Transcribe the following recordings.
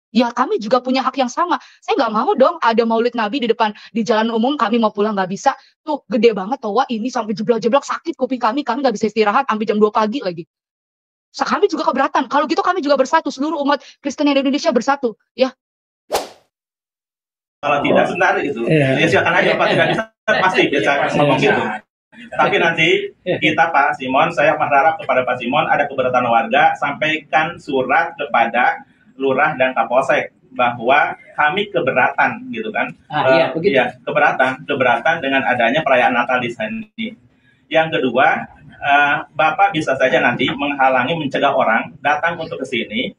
Ya kami juga punya hak yang sama. Saya nggak mau dong ada maulid Nabi di depan di jalan umum, kami mau pulang nggak bisa. Tuh gede banget toa ini sampai jeblok-jeblok sakit kuping kami nggak bisa istirahat sampai jam 2 pagi lagi. Kami juga keberatan. Kalau gitu kami juga bersatu, seluruh umat Kristen di Indonesia bersatu. Ya, kalau tidak sebentar itu, ya silakan aja Pak, tidak bisa pasti bisa ngomong gitu. Tapi nanti kita Pak Simon, saya berharap kepada Pak Simon ada keberatan warga, sampaikan surat kepada lurah dan kapolsek bahwa kami keberatan gitu kan. Iya, keberatan dengan adanya perayaan Natal di sini. Yang kedua, Bapak bisa saja nanti menghalangi, mencegah orang datang untuk ke sini.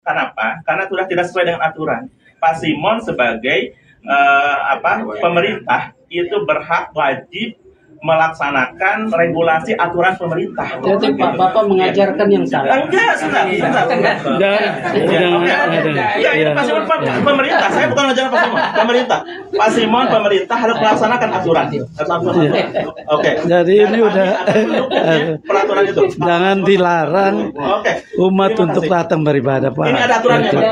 Kenapa? Karena sudah tidak sesuai dengan aturan. Pak Simon sebagai pemerintah itu berhak wajib melaksanakan regulasi aturan pemerintah. Jadi Pak Bapak mengajarkan yang salah. Enggak, sebentar. Pak Simon pemerintah, saya bukan mengajarkan Pak Simon. Pak Simon pemerintah harus melaksanakan aturan. Oke. Jadi ini udah peraturan itu. Jangan dilarang umat untuk datang beribadah, Pak. Ini ada aturannya, Pak.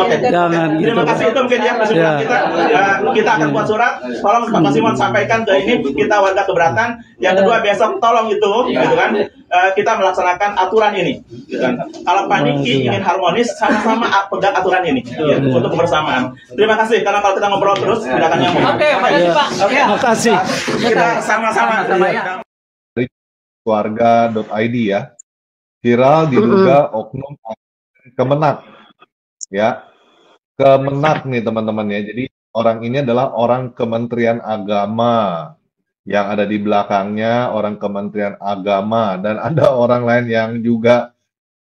Oke. Jangan gitu. Terima kasih itu mungkin ya kesimpulan kita akan buat surat. Tolong Pak Simon sampaikan ke ini, kita warga keberatan. Yang kedua besok tolong itu, gitu kan, kita melaksanakan aturan ini. Gitu kan. Kalau Pak Niki ingin harmonis, sama-sama pegang aturan ini untuk kebersamaan. Terima kasih karena kalau kita ngobrol terus tidak akan nyambung. Oke, makasih Pak. Terima kasih. Kita sama-sama. Keluarga.id ya, viral diduga oknum Kemenak ya, Kemenak nih teman-teman ya. Jadi orang ini adalah orang Kementerian Agama, yang ada di belakangnya orang Kementerian Agama, dan ada orang lain yang juga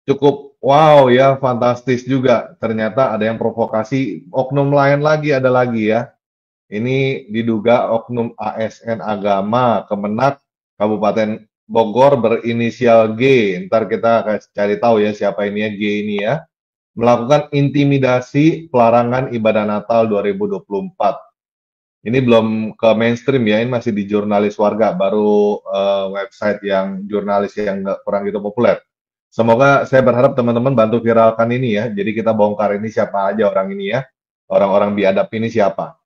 cukup wow ya, fantastis juga. Ternyata ada yang provokasi, oknum lain lagi ada lagi ya. Ini diduga oknum ASN Agama Kemenak Kabupaten Bogor berinisial G. Ntar kita cari tahu ya siapa ini ya, G ini ya. Melakukan intimidasi pelarangan ibadah Natal 2024. Ini belum ke mainstream ya, ini masih di jurnalis warga, baru website yang jurnalis yang kurang gitu populer. Semoga, saya berharap teman-teman bantu viralkan ini ya, jadi kita bongkar ini siapa aja orang ini ya, orang-orang biadab ini siapa.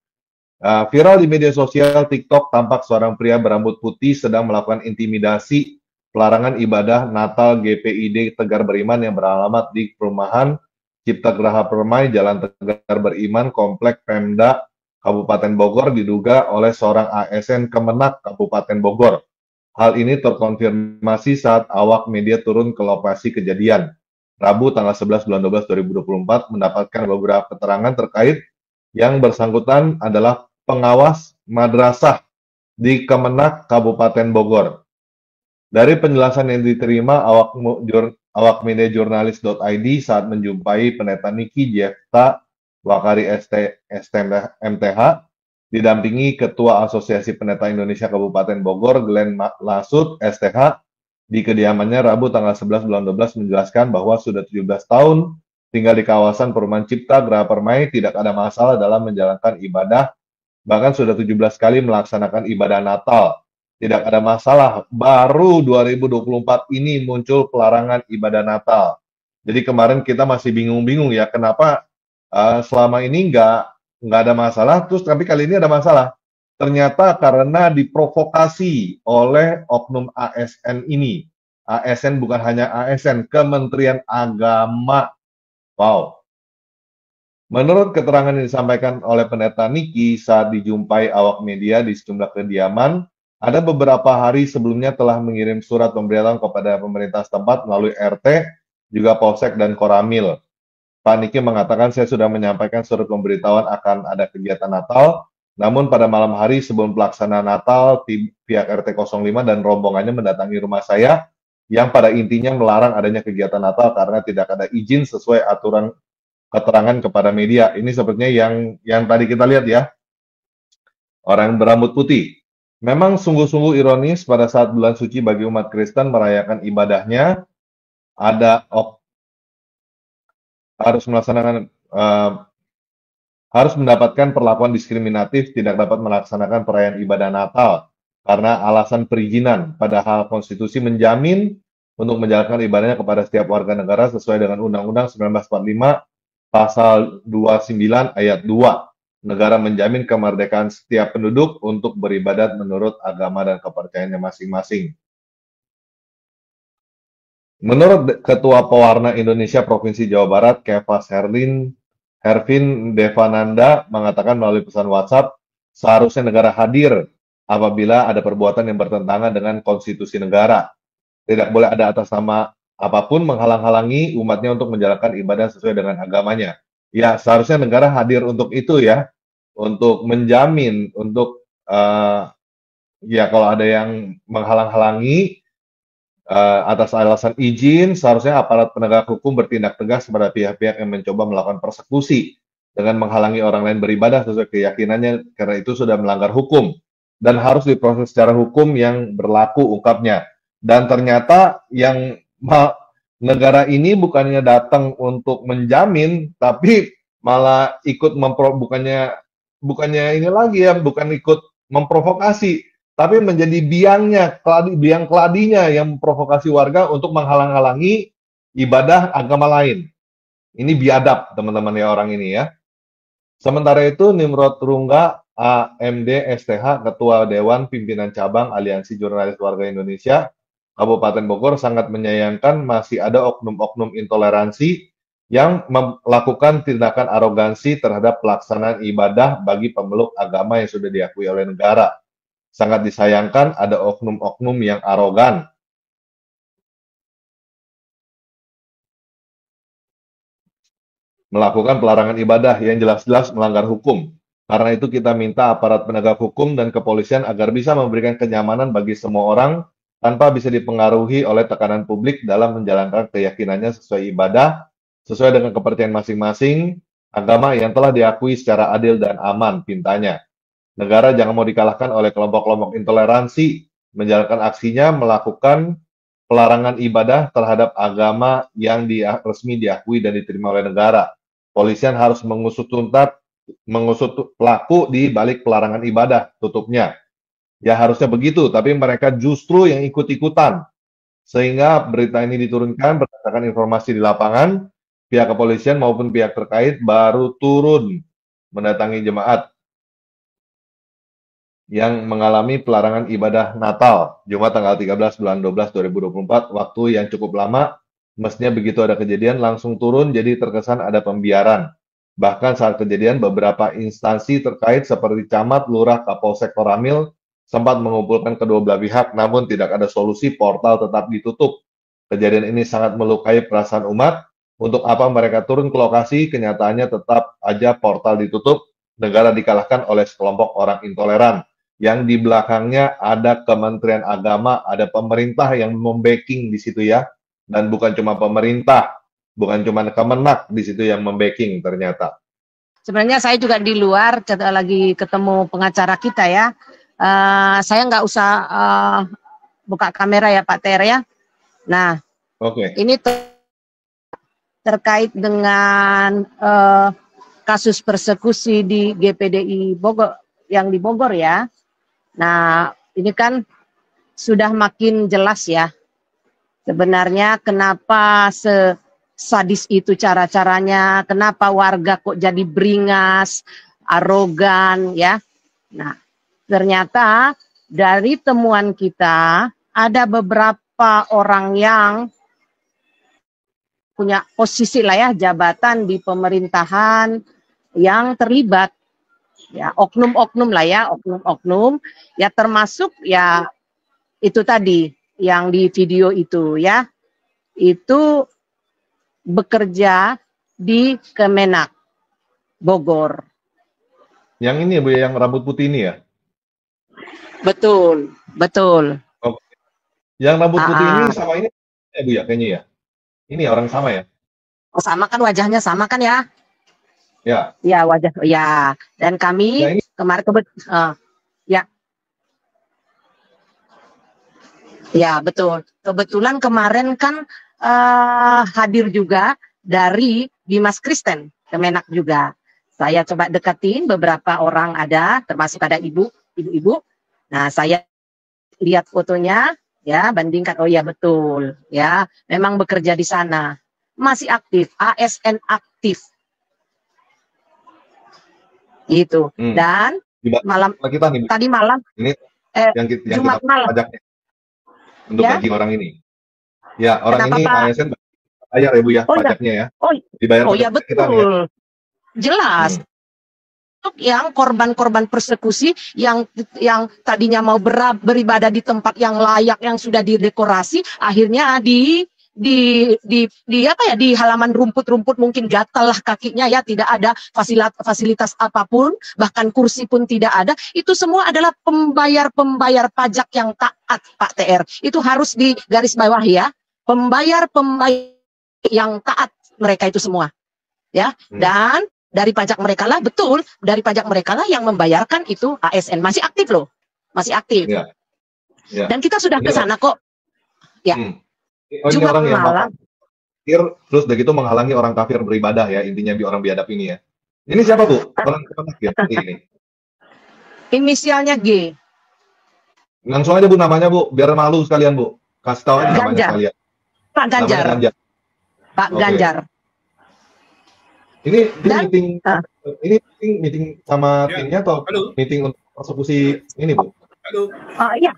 Viral di media sosial TikTok, tampak seorang pria berambut putih sedang melakukan intimidasi pelarangan ibadah Natal GPID Tegar Beriman yang beralamat di perumahan Cipta Geraha Permai, Jalan Tegar Beriman, Komplek Pemda Kabupaten Bogor, diduga oleh seorang ASN Kemenak Kabupaten Bogor. Hal ini terkonfirmasi saat awak media turun ke lokasi kejadian. Rabu tanggal 11 bulan 12 2024 mendapatkan beberapa keterangan terkait yang bersangkutan adalah pengawas madrasah di Kemenak Kabupaten Bogor. Dari penjelasan yang diterima awak media jurnalis.id saat menjumpai pendeta Niki Jefta Wakari MTH, didampingi Ketua Asosiasi Pendeta Indonesia Kabupaten Bogor, Glenn Lasut, STH, di kediamannya Rabu tanggal 11 bulan 12 menjelaskan bahwa sudah 17 tahun tinggal di kawasan perumahan Cipta Geraha Permai, tidak ada masalah dalam menjalankan ibadah, bahkan sudah 17 kali melaksanakan ibadah Natal. Tidak ada masalah, baru 2024 ini muncul pelarangan ibadah Natal. Jadi kemarin kita masih bingung-bingung ya, kenapa selama ini nggak ada masalah, terus tapi kali ini ada masalah. Ternyata karena diprovokasi oleh oknum ASN ini. ASN bukan hanya ASN, Kementerian Agama. Wow. Menurut keterangan yang disampaikan oleh pendeta Niki saat dijumpai awak media di sejumlah kediaman, ada beberapa hari sebelumnya telah mengirim surat pemberitahuan kepada pemerintah setempat melalui RT, juga Polsek dan Koramil. Pak Niki mengatakan, saya sudah menyampaikan surat pemberitahuan akan ada kegiatan Natal, namun pada malam hari sebelum pelaksanaan Natal, pihak RT 05 dan rombongannya mendatangi rumah saya, yang pada intinya melarang adanya kegiatan Natal karena tidak ada izin sesuai aturan keterangan kepada media. Ini sepertinya yang tadi kita lihat ya, orang berambut putih. Memang sungguh-sungguh ironis pada saat bulan suci bagi umat Kristen merayakan ibadahnya, ada harus mendapatkan perlakuan diskriminatif, tidak dapat melaksanakan perayaan ibadah Natal karena alasan perizinan, padahal konstitusi menjamin untuk menjalankan ibadahnya kepada setiap warga negara sesuai dengan Undang-Undang 1945 Pasal 29 ayat 2. Negara menjamin kemerdekaan setiap penduduk untuk beribadat menurut agama dan kepercayaannya masing-masing. Menurut Ketua Pewarna Indonesia Provinsi Jawa Barat, Kefas Hervin Devananda mengatakan melalui pesan WhatsApp, seharusnya negara hadir apabila ada perbuatan yang bertentangan dengan konstitusi negara. Tidak boleh ada atas nama apapun menghalang-halangi umatnya untuk menjalankan ibadah sesuai dengan agamanya. Ya, seharusnya negara hadir untuk itu ya, untuk menjamin, untuk ya kalau ada yang menghalang-halangi atas alasan izin, seharusnya aparat penegak hukum bertindak tegas kepada pihak-pihak yang mencoba melakukan persekusi dengan menghalangi orang lain beribadah sesuai keyakinannya, karena itu sudah melanggar hukum dan harus diproses secara hukum yang berlaku, ungkapnya. Dan ternyata yang negara ini bukannya datang untuk menjamin, tapi malah ikut bukannya ini lagi ya, bukan ikut memprovokasi, tapi menjadi biang keladinya yang memprovokasi warga untuk menghalang-halangi ibadah agama lain. Ini biadab teman-teman ya orang ini ya. Sementara itu Nimrod Rungga, AMD STH, Ketua Dewan Pimpinan Cabang Aliansi Jurnalis Warga Indonesia, Kabupaten Bogor sangat menyayangkan masih ada oknum-oknum intoleransi yang melakukan tindakan arogansi terhadap pelaksanaan ibadah bagi pemeluk agama yang sudah diakui oleh negara. Sangat disayangkan ada oknum-oknum yang arogan. Melakukan pelarangan ibadah yang jelas-jelas melanggar hukum. Karena itu kita minta aparat penegak hukum dan kepolisian agar bisa memberikan kenyamanan bagi semua orang tanpa bisa dipengaruhi oleh tekanan publik dalam menjalankan keyakinannya sesuai ibadah, sesuai dengan kepercayaan masing-masing, agama yang telah diakui secara adil dan aman, pintanya. Negara jangan mau dikalahkan oleh kelompok-kelompok intoleransi, menjalankan aksinya melakukan pelarangan ibadah terhadap agama yang resmi diakui dan diterima oleh negara. Polisian harus mengusut pelaku di balik pelarangan ibadah, tutupnya. Ya harusnya begitu, tapi mereka justru yang ikut-ikutan. Sehingga berita ini diturunkan berdasarkan informasi di lapangan, pihak kepolisian maupun pihak terkait baru turun mendatangi jemaat yang mengalami pelarangan ibadah Natal, Jumat tanggal 13 bulan 12 2024, waktu yang cukup lama. Mestinya begitu ada kejadian langsung turun, jadi terkesan ada pembiaran. Bahkan saat kejadian beberapa instansi terkait seperti camat, lurah, kapolsek Koramil sempat mengumpulkan kedua belah pihak, namun tidak ada solusi, portal tetap ditutup. Kejadian ini sangat melukai perasaan umat. Untuk apa mereka turun ke lokasi, kenyataannya tetap aja portal ditutup, negara dikalahkan oleh sekelompok orang intoleran. Yang di belakangnya ada Kementerian Agama, ada pemerintah yang membacking di situ ya. Dan bukan cuma pemerintah, bukan cuma Kemenak di situ yang membacking ternyata. Sebenarnya saya juga di luar, lagi ketemu pengacara kita ya. Saya nggak usah buka kamera ya Pak Ter ya. Nah, ini terkait dengan kasus persekusi di GPDI Bogor yang di Bogor ya. Nah, ini kan sudah makin jelas ya. Sebenarnya kenapa sesadis itu cara-caranya, kenapa warga kok jadi beringas, arogan ya. Nah, ternyata dari temuan kita ada beberapa orang yang punya posisi lah ya, jabatan di pemerintahan yang terlibat ya, oknum-oknum lah ya, oknum-oknum ya, termasuk ya itu tadi yang di video itu ya, itu bekerja di Kemenak Bogor. Yang ini Bu, yang rambut putih ini ya? Betul, betul. Oke. Yang rambut putih ini sama ini ya Bu ya, kayaknya ya? Ini orang sama ya? Oh, sama kan, wajahnya sama kan ya? Ya. Ya, wajah ya. Dan kami ya, kemarin ya. Ya, betul. Kebetulan kemarin kan hadir juga dari Bimas Kristen, Kemenak juga. Saya coba deketin beberapa orang ada, termasuk ada ibu-ibu. Nah, saya lihat fotonya, ya, bandingkan. Oh ya betul, ya, memang bekerja di sana, masih aktif, ASN aktif, Gitu. Hmm. Dan malam kita nih, tadi malam ini yang Jumat kita malam pajaknya untuk ya. gaji orang ini. Ya, orang Kenapa, ini Pak? ASN bayar ya Bu ya, Oh, pajaknya ya. Oh, Dibayar oh ya pajak kita nih ya. betul. Jelas. Untuk yang korban-korban persekusi yang tadinya mau beribadah di tempat yang layak yang sudah didekorasi, akhirnya di apa ya, di halaman rumput-rumput, mungkin gatal lah kakinya ya, tidak ada fasilitas apapun, bahkan kursi pun tidak ada. Itu semua adalah pembayar pajak yang taat, Pak TR. Itu harus digarisbawahi ya. Pembayar yang taat mereka itu semua. Ya. Dan dari pajak mereka lah, betul, dari pajak mereka lah yang membayarkan itu ASN. Masih aktif loh, masih aktif. Ya. Ya. Dan kita sudah ke sana kok. Ya. Oh, ini orang yang kafir, terus udah gitu menghalangi orang kafir beribadah ya, intinya orang biadab ini ya. Ini siapa Bu? Orang kemenak ya? Ini. Inisialnya G. Langsung aja Bu namanya Bu, biar malu sekalian Bu. Kasih tahu aja namanya sekalian. Pak Ganjar. Pak Ganjar. Ini meeting sama timnya atau meeting untuk persekusi ini Bu?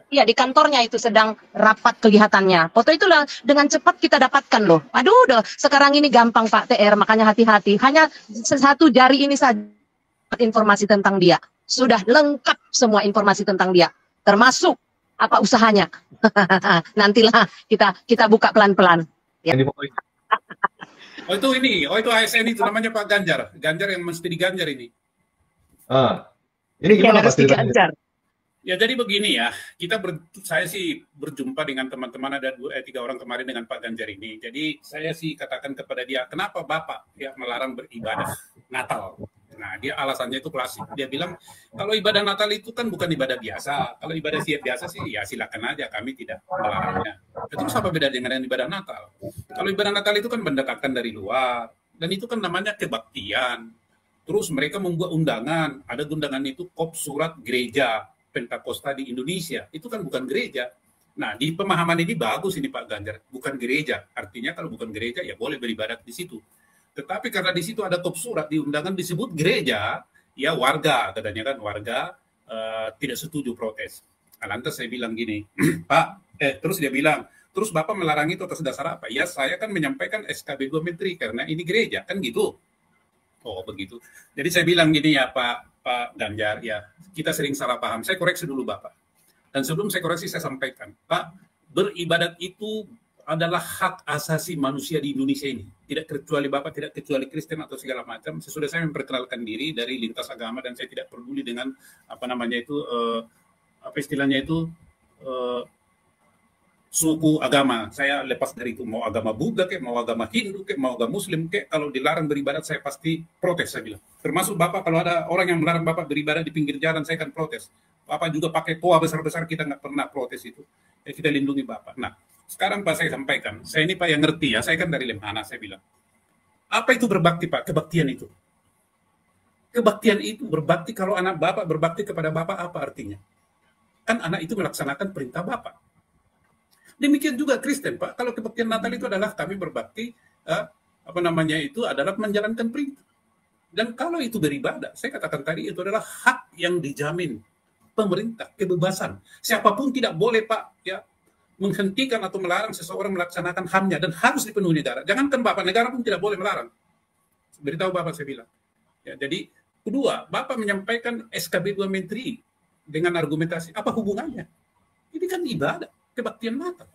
Iya di kantornya itu sedang rapat kelihatannya. Foto itulah dengan cepat kita dapatkan loh. Aduh, sekarang ini gampang Pak TR, makanya hati-hati. Hanya satu jari ini saja informasi tentang dia. Sudah lengkap semua informasi tentang dia, termasuk apa usahanya. Nantilah kita buka pelan-pelan. Ya. itu ASN itu namanya Pak Ganjar. Ganjar yang mesti diganjar ini. Ini gimana Pak Ganjar? Ya jadi begini ya, saya sih berjumpa dengan teman-teman, ada 3 orang kemarin dengan Pak Ganjar ini. Jadi saya sih katakan kepada dia, kenapa Bapak ya melarang beribadah Natal? Nah, dia alasannya itu klasik. Dia bilang, kalau ibadah Natal itu kan bukan ibadah biasa. Kalau ibadah biasa sih ya silakan aja, kami tidak melarangnya. Terus apa beda dengan ibadah Natal? Kalau ibadah Natal itu kan mendatangkan dari luar, dan itu kan namanya kebaktian. Terus mereka membuat undangan, ada undangan itu kop surat gereja Pentakosta di Indonesia, itu kan bukan gereja. Nah, di pemahaman ini bagus ini Pak Ganjar, bukan gereja. Artinya kalau bukan gereja ya boleh beribadat di situ. Tetapi karena di situ ada kop surat di undangan disebut gereja, ya warga katanya kan warga tidak setuju protes. Lantas saya bilang gini, Pak, terus dia bilang, terus Bapak melarang itu atas dasar apa? Ya saya kan menyampaikan SKB 2 Menteri karena ini gereja, kan gitu. Oh begitu. Jadi saya bilang gini ya Pak Ganjar, ya kita sering salah paham. Saya koreksi dulu Bapak. Dan sebelum saya koreksi saya sampaikan, Pak, beribadat itu adalah hak asasi manusia di Indonesia ini. Tidak kecuali Bapak, tidak kecuali Kristen atau segala macam. Sesudah saya memperkenalkan diri dari lintas agama dan saya tidak peduli dengan apa namanya itu apa istilahnya itu suku agama. Saya lepas dari itu, mau agama Buddha kek, mau agama Hindu kek, mau agama Muslim kek, kalau dilarang beribadat saya pasti protes, saya bilang. Termasuk Bapak, kalau ada orang yang melarang Bapak beribadat di pinggir jalan, saya akan protes. Bapak juga pakai toa besar-besar, kita nggak pernah protes itu. Ya, kita lindungi Bapak. Nah, sekarang Pak saya sampaikan, saya ini Pak yang ngerti ya, saya kan dari Lemhana, saya bilang. Apa itu berbakti Pak? Kebaktian itu. Kebaktian itu berbakti, kalau anak Bapak berbakti kepada Bapak, apa artinya? Kan anak itu melaksanakan perintah Bapak. Demikian juga Kristen, Pak. Kalau kebaktian Natal itu adalah kami berbakti, apa namanya itu adalah menjalankan perintah. Dan kalau itu beribadah, saya katakan tadi itu adalah hak yang dijamin pemerintah, kebebasan. Siapapun tidak boleh, Pak, ya menghentikan atau melarang seseorang melaksanakan HAM-nya dan harus dipenuhi negara. Jangankan Bapak, negara pun tidak boleh melarang. Beritahu Bapak saya bilang. Ya, jadi kedua, Bapak menyampaikan SKB 2 Menteri dengan argumentasi apa hubungannya? Ini kan ibadah. Kebaktian Natal.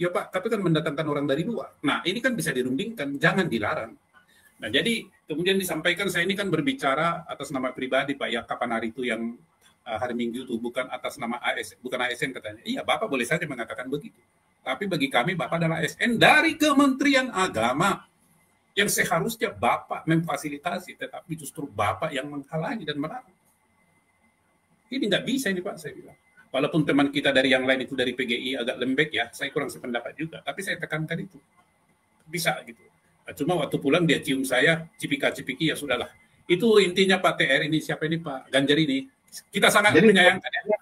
Ya Pak, tapi kan mendatangkan orang dari luar. Nah, ini kan bisa dirundingkan, jangan dilarang. Nah, jadi kemudian disampaikan, saya ini kan berbicara atas nama pribadi, Pak, ya kapan hari itu yang hari Minggu itu bukan atas nama ASN, bukan ASN katanya. Iya, Bapak boleh saja mengatakan begitu. Tapi bagi kami, Bapak adalah ASN dari Kementerian Agama yang seharusnya Bapak memfasilitasi, tetapi justru Bapak yang menghalangi dan melarang. Ini nggak bisa ini Pak, saya bilang. Walaupun teman kita dari yang lain itu dari PGI agak lembek ya, saya kurang sependapat juga. Tapi saya tekankan itu. Bisa gitu. Nah, cuma waktu pulang dia cium saya, cipika-cipiki ya sudahlah. Itu intinya Pak TR ini, siapa ini Pak Ganjar ini. Kita sangat menyayangkan ya.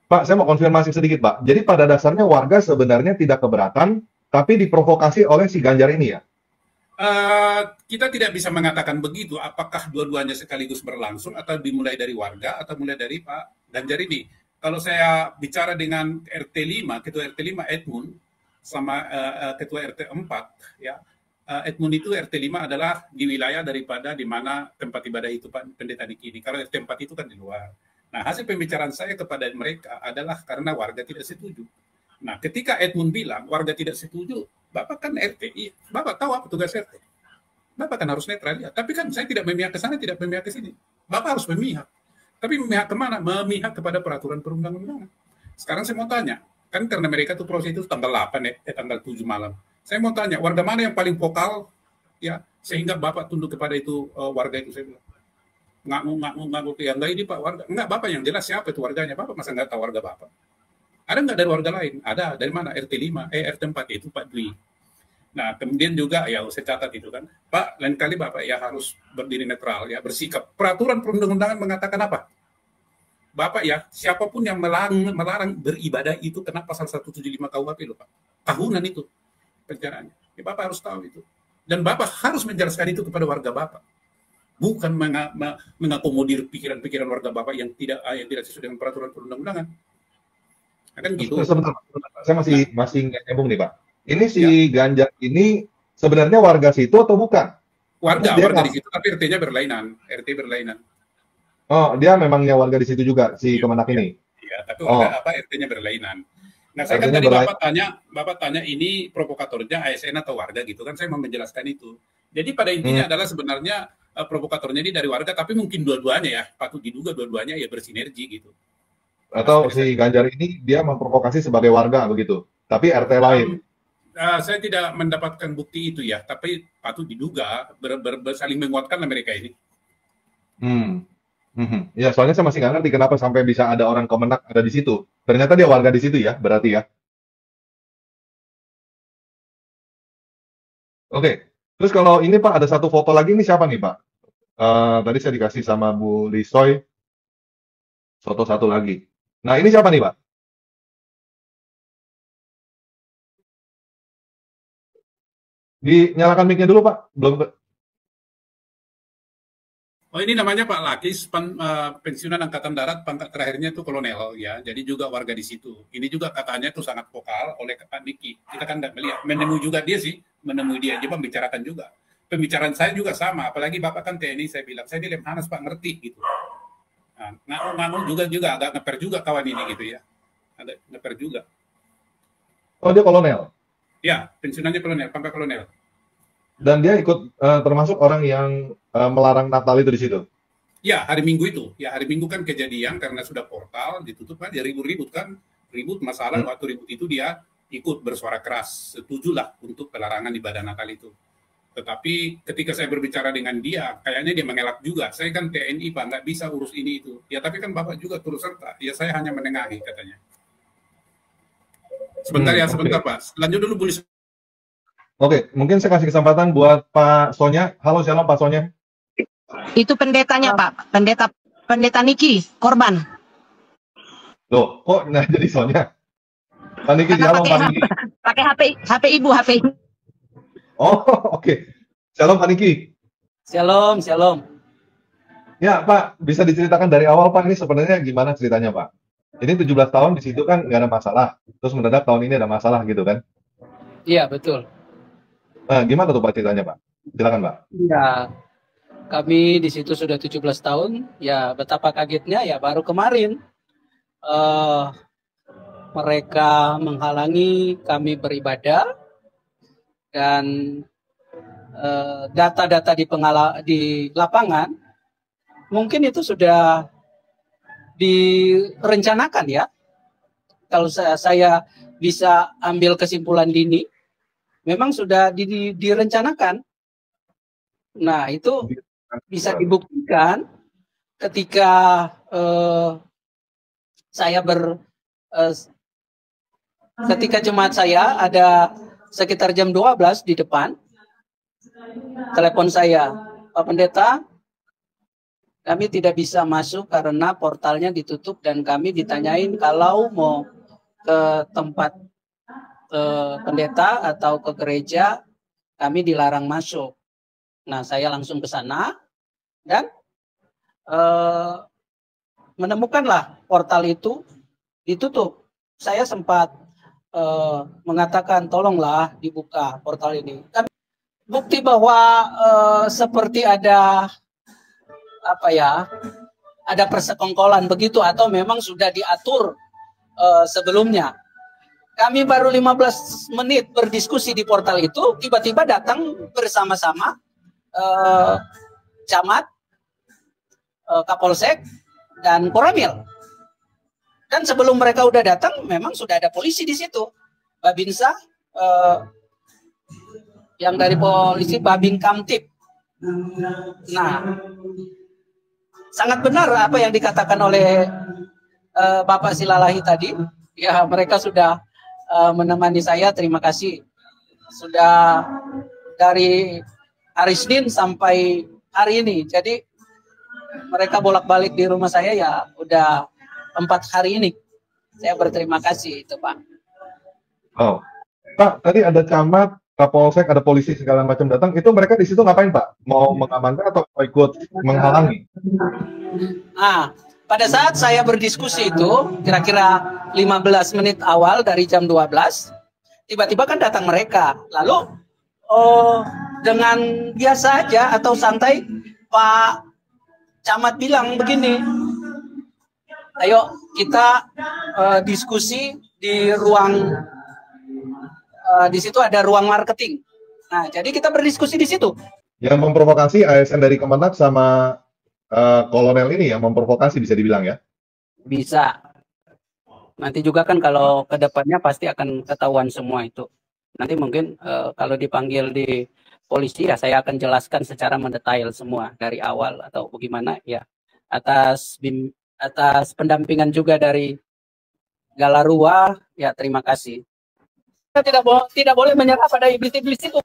Pak, saya mau konfirmasi sedikit Pak. Jadi pada dasarnya warga sebenarnya tidak keberatan, tapi diprovokasi oleh si Ganjar ini ya? Kita tidak bisa mengatakan begitu. Apakah dua-duanya sekaligus berlangsung atau dimulai dari warga atau mulai dari Pak Ganjar ini? Kalau saya bicara dengan RT 5, Ketua RT 5 Edmund sama Ketua RT 4, ya, Edmund itu RT 5 adalah di wilayah daripada di mana tempat ibadah itu Pak Pendeta Niki ini. Kalau RT 4 itu kan di luar. Nah, hasil pembicaraan saya kepada mereka adalah karena warga tidak setuju. Nah, ketika Edmund bilang warga tidak setuju, Bapak kan RT, Bapak tahu apa tugas RT. Bapak kan harus netral ya. Tapi kan saya tidak memihak ke sana, tidak memihak ke sini. Bapak harus memihak. Tapi memihak kemana? Memihak kepada peraturan perundang-undangan. Sekarang saya mau tanya, kan karena mereka tuh proses itu tanggal 8 tanggal 7 malam. Saya mau tanya, warga mana yang paling vokal ya sehingga Bapak tunduk kepada itu warga itu? Saya bilang ngaku ya enggak ini Pak warga. Enggak, Bapak yang jelas siapa itu warganya. Bapak masa enggak tahu warga Bapak? Ada enggak dari warga lain? Ada. Dari mana? RT 5, RT 4 itu Pak Dwi. Nah, kemudian juga ya saya catat itu kan, Pak, lain kali Bapak ya harus berdiri netral ya, bersikap. Peraturan perundang-undangan mengatakan apa? Bapak ya, siapapun yang melarang beribadah itu kena pasal 175 KUHP loh Pak. Tahunan itu penjaraannya. Ya, Bapak harus tahu itu. Dan Bapak harus menjelaskan itu kepada warga Bapak. Bukan mengakomodir pikiran-pikiran warga Bapak yang tidak sesuai dengan peraturan perundang-undangan. Kan gitu. Sebentar. Saya masih nyambung nih Pak. Ini si Ganjar ini sebenarnya warga situ atau bukan? Warga di situ, tapi RT-nya berlainan. RT berlainan. Oh, dia memangnya warga di situ juga, si Kemenak ini? Iya, tapi warga RT-nya berlainan. Nah, saya kan tadi Bapak tanya ini provokatornya ASN atau warga gitu kan, saya mau menjelaskan itu. Jadi pada intinya adalah sebenarnya provokatornya ini dari warga, tapi mungkin dua-duanya ya, patut diduga dua-duanya ya bersinergi gitu. Atau si Ganjar ini dia memprovokasi sebagai warga begitu, tapi RT lain. Saya tidak mendapatkan bukti itu ya, tapi patut diduga saling menguatkan mereka ini. Ya, soalnya saya masih nggak ngerti kenapa sampai bisa ada orang Kemenak ada di situ. Ternyata dia warga di situ ya, berarti ya. Oke, terus kalau ini Pak ada satu foto lagi, ini siapa nih Pak? Tadi saya dikasih sama Bu Lisoy, foto satu lagi. Nah, ini siapa nih Pak? Dinyalakan mic-nya dulu Pak, belum. Oh, ini namanya Pak Lakis, pensiunan Angkatan Darat, pangkat terakhirnya itu kolonel ya, jadi juga warga di situ. Ini juga katanya itu sangat vokal oleh Pak Niki. Kita kan tidak melihat, menemui juga dia sih, menemui dia membicarakan juga. Pembicaraan saya juga sama, apalagi Bapak kan TNI, saya bilang, saya di Lemhanas Pak ngerti gitu. Nganu juga agak ngeper juga kawan ini gitu ya, agak ngeper juga. Oh, dia kolonel? Ya, pensiunannya kolonel, pangkat kolonel. Dan dia ikut termasuk orang yang melarang Natal itu di situ? Ya, hari Minggu itu. Ya, hari Minggu kan kejadian karena sudah portal ditutup kan, ya ribut masalah. Waktu ribut itu dia ikut bersuara keras, setujulah untuk pelarangan ibadah Natal itu. Tetapi ketika saya berbicara dengan dia, kayaknya dia mengelak juga. Saya kan TNI Pak, nggak bisa urus ini itu. Ya, tapi kan Bapak juga turut serta. Ya, saya hanya menengahi katanya. Sebentar Pak. Lanjut dulu Bu. Oke, mungkin saya kasih kesempatan buat Pak Sonya. Halo, shalom Pak Sonya. Itu pendetanya Pak, pendeta Niki, korban. Loh, kok nah jadi Sonya? Pak Niki, halo Pak Niki. Pakai HP Ibu, HP. Oh, oke. Shalom Pak Niki. Shalom. Ya Pak, bisa diceritakan dari awal Pak, ini sebenarnya gimana ceritanya Pak? Ini 17 tahun di situ kan nggak ada masalah. Terus mendadak tahun ini ada masalah gitu kan? Iya, betul. Nah, gimana tuh Pak ceritanya Pak? Silakan Pak. Ya, kami di situ sudah 17 tahun. Ya, betapa kagetnya ya baru kemarin mereka menghalangi kami beribadah dan data-data di lapangan mungkin itu sudah direncanakan ya. Kalau saya bisa ambil kesimpulan dini, memang sudah direncanakan. Nah, itu bisa dibuktikan ketika ketika jemaat saya ada sekitar jam 12 di depan, telepon saya, Pak Pendeta, kami tidak bisa masuk karena portalnya ditutup dan kami ditanyain kalau mau ke tempat pendeta atau ke gereja kami dilarang masuk. Nah, saya langsung ke sana dan menemukanlah portal itu ditutup. Saya sempat mengatakan tolonglah dibuka portal ini. Tapi bukti bahwa seperti ada apa ya, ada persekongkolan begitu atau memang sudah diatur sebelumnya. Kami baru 15 menit berdiskusi di portal itu, tiba-tiba datang bersama-sama camat, Kapolsek, dan Koramil. Dan sebelum mereka udah datang, memang sudah ada polisi di situ. Babinsa, yang dari polisi Babin Kamtip. Nah, sangat benar apa yang dikatakan oleh Bapak Silalahi tadi. Ya, mereka sudah menemani saya, terima kasih. Sudah dari hari Senin sampai hari ini. Jadi mereka bolak-balik di rumah saya ya udah 4 hari ini. Saya berterima kasih itu, Pak. Oh, Pak, tadi ada camat, Kapolsek, ada polisi segala macam datang. Itu mereka di situ ngapain, Pak? Mau mengamankan atau mau ikut menghalangi? Nah, pada saat saya berdiskusi itu, kira-kira 15 menit awal dari jam 12, tiba-tiba kan datang mereka. Lalu, dengan biasa aja atau santai, Pak Camat bilang begini, ayo kita diskusi di ruang, di situ ada ruang marketing. Nah, jadi kita berdiskusi di situ. Yang memprovokasi ASN dari Kemenak sama kolonel ini yang memprovokasi bisa dibilang ya? Bisa. Nanti juga kan kalau ke depannya pasti akan ketahuan semua itu. Nanti mungkin kalau dipanggil di polisi ya saya akan jelaskan secara mendetail semua dari awal atau bagaimana ya. Atas pendampingan juga dari Galarua ya, terima kasih. Kita tidak boleh menyerah pada iblis-iblis itu.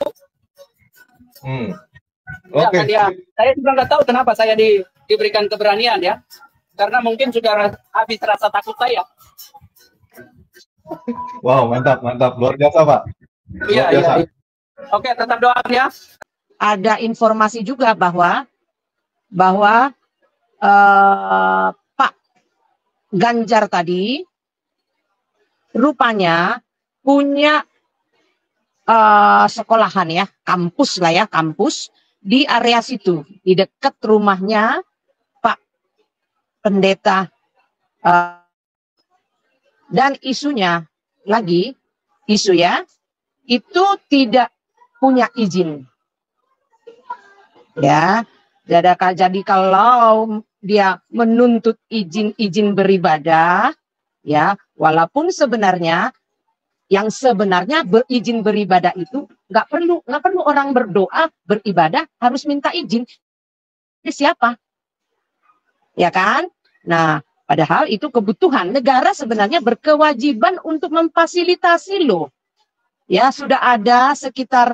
Oke. Ya, saya juga nggak tahu kenapa saya diberikan keberanian ya. Karena mungkin sudah habis rasa takut saya. Wow, mantap, luar biasa, Pak. Iya. Oke, tetap doakan ya. Ada informasi juga bahwa Pak Ganjar tadi rupanya punya sekolahan ya, kampus lah ya, kampus di area situ, di dekat rumahnya Pak Pendeta. Dan isunya lagi, isu ya, itu tidak punya izin. Ya, jadi kalau dia menuntut izin beribadah, ya, walaupun sebenarnya yang sebenarnya berizin beribadah itu nggak perlu orang berdoa beribadah harus minta izin. Ini siapa? Ya kan? Nah, padahal itu kebutuhan negara sebenarnya berkewajiban untuk memfasilitasi loh. Ya, sudah ada sekitar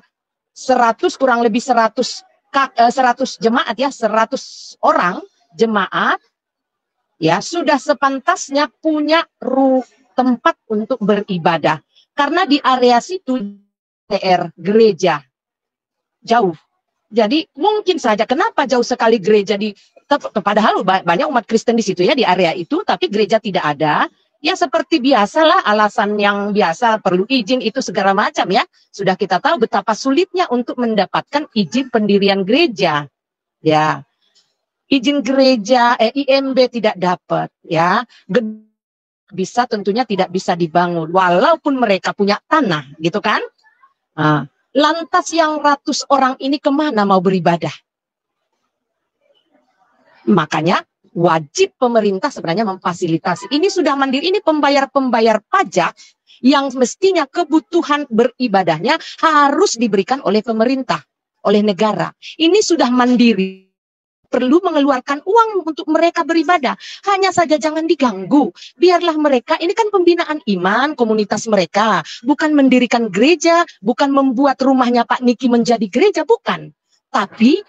100 kurang lebih 100 jemaat ya, 100 orang jemaat ya sudah sepantasnya punya tempat untuk beribadah. Karena di area situ gereja jauh. Jadi mungkin saja kenapa jauh sekali gereja padahal banyak umat Kristen di situ ya di area itu, tapi gereja tidak ada. Ya seperti biasalah alasan yang biasa, perlu izin itu segala macam ya. Sudah kita tahu betapa sulitnya untuk mendapatkan izin pendirian gereja. Ya. Izin gereja IMB tidak dapat ya. Bisa tentunya tidak bisa dibangun walaupun mereka punya tanah gitu kan. Nah, lantas yang ratus orang ini kemana mau beribadah? Makanya wajib pemerintah sebenarnya memfasilitasi. Ini sudah mandiri, ini pembayar pajak yang mestinya kebutuhan beribadahnya harus diberikan oleh pemerintah, oleh negara. Ini sudah mandiri, perlu mengeluarkan uang untuk mereka beribadah. Hanya saja jangan diganggu. Biarlah mereka, ini kan pembinaan iman, komunitas mereka. Bukan mendirikan gereja, bukan membuat rumahnya Pak Niki menjadi gereja, bukan. Tapi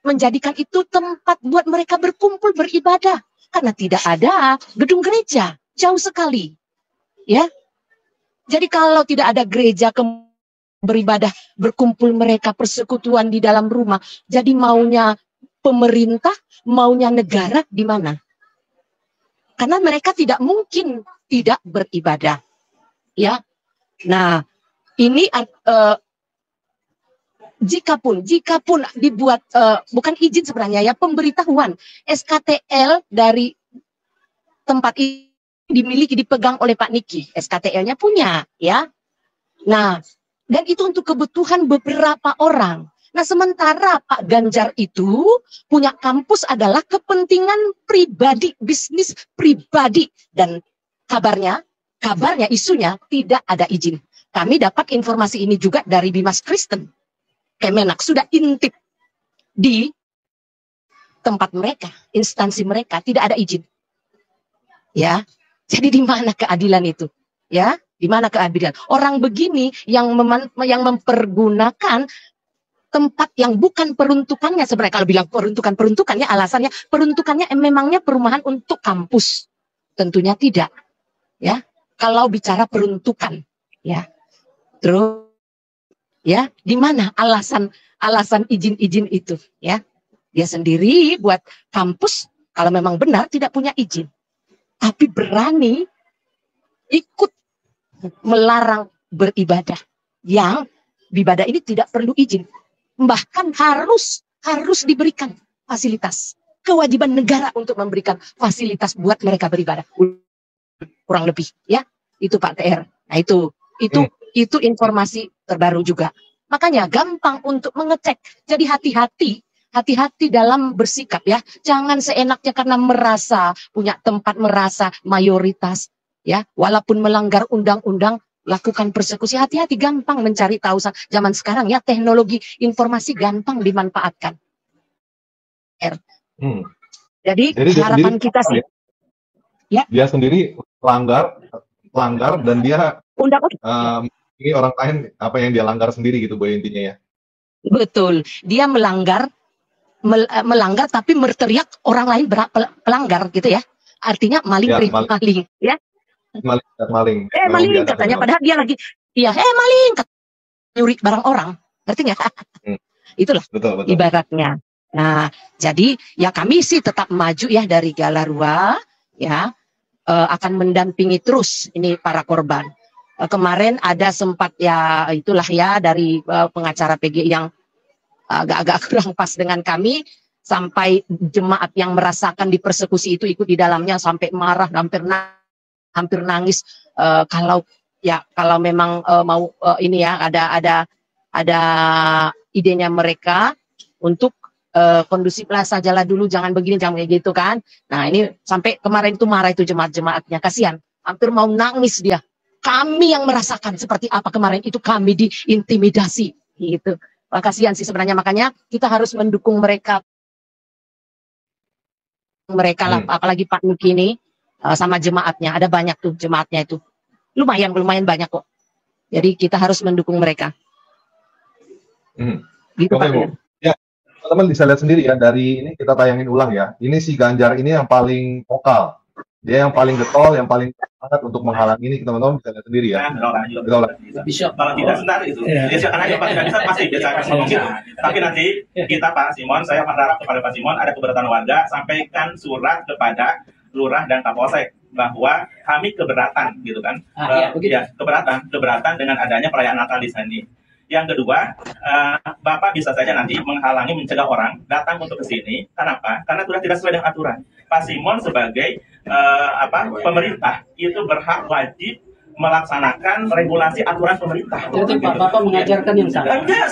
menjadikan itu tempat buat mereka berkumpul beribadah. Karena tidak ada gedung gereja. Jauh sekali. Ya. Jadi kalau tidak ada gereja, beribadah, berkumpul mereka, persekutuan di dalam rumah. Jadi maunya pemerintah, maunya negara di mana? Karena mereka tidak mungkin tidak beribadah. Ya. Nah, ini jikapun dibuat bukan izin sebenarnya ya, pemberitahuan SKTL dari tempat ini dimiliki, dipegang oleh Pak Niki, SKTL-nya punya ya. Nah, dan itu untuk kebutuhan beberapa orang. Nah, sementara Pak Ganjar itu punya kampus adalah kepentingan pribadi, bisnis pribadi, dan kabarnya isunya tidak ada izin. Kami dapat informasi ini juga dari Bimas Kristen. Kemenak sudah intip di tempat mereka, instansi mereka, tidak ada izin. Ya, jadi di mana keadilan itu? Ya, di mana keadilan? Orang begini yang mempergunakan tempat yang bukan peruntukannya sebenarnya. Kalau bilang peruntukannya alasannya peruntukannya memangnya perumahan untuk kampus. Tentunya tidak. Ya, kalau bicara peruntukan, ya. Terus ya, di mana alasan izin-izin itu, ya? Dia sendiri buat kampus kalau memang benar tidak punya izin. Tapi berani ikut melarang beribadah, yang ibadah ini tidak perlu izin, bahkan harus diberikan fasilitas, kewajiban negara untuk memberikan fasilitas buat mereka beribadah, kurang lebih ya, itu Pak TR. Nah itu informasi terbaru juga, makanya gampang untuk mengecek. Jadi hati-hati dalam bersikap ya, jangan seenaknya karena merasa punya tempat, merasa mayoritas. Ya, walaupun melanggar undang-undang, lakukan persekusi. Hati-hati, gampang mencari tahu. Zaman sekarang ya, teknologi informasi gampang dimanfaatkan. Jadi harapan kita sih, ya. Dia sendiri langgar dan dia ini orang lain apa yang dia langgar sendiri gitu, Bu, intinya ya. Betul, dia melanggar tapi berteriak orang lain pelanggar gitu ya. Artinya maling ya. Maling katanya, padahal dia lagi maling nyuri barang orang, ngerti nggak? Itulah betul. Ibaratnya. Nah, jadi ya kami sih tetap maju ya dari Galarua ya, akan mendampingi terus ini para korban. Kemarin ada sempat ya itulah ya dari pengacara PG yang agak-agak kurang pas dengan kami, sampai jemaat yang merasakan dipersekusi itu ikut di dalamnya sampai marah, hampir nangis. Kalau memang mau ini ya ada idenya mereka untuk kondusif lah sajalah dulu, jangan begini, jangan kayak gitu kan. Nah ini sampai kemarin itu marah itu jemaat-jemaatnya, kasihan, hampir mau nangis dia. Kami yang merasakan seperti apa kemarin itu, kami diintimidasi gitu. Kasihan sih sebenarnya, makanya kita harus mendukung mereka lah, apalagi Pak Nuki ini. Sama jemaatnya, ada banyak tuh jemaatnya itu, lumayan banyak kok. Jadi kita harus mendukung mereka. Gitu Pak. Ya, teman-teman bisa lihat sendiri ya, dari ini kita tayangin ulang ya. Ini si Ganjar ini yang paling vokal, dia yang paling getol, yang paling semangat untuk menghalangi ini. Teman-teman bisa lihat sendiri ya. Bisa. Kalau tidak sebentar itu, ya silakan aja Pak, tidak bisa pasti biasa ngomong gitu. Tapi nanti kita Pak Simon, saya berharap kepada Pak Simon ada keberatan warga, sampaikan surat kepada Lurah dan Kapolsek bahwa kami keberatan gitu kan, keberatan dengan adanya perayaan Natal di sini. Yang kedua, Bapak bisa saja nanti menghalangi, mencegah orang datang untuk ke sini. Kenapa? Karena sudah tidak sesuai dengan aturan. Pak Simon sebagai pemerintah itu berhak wajib melaksanakan regulasi aturan pemerintah. Jadi Bapak mengajarkan yang salah. Enggak,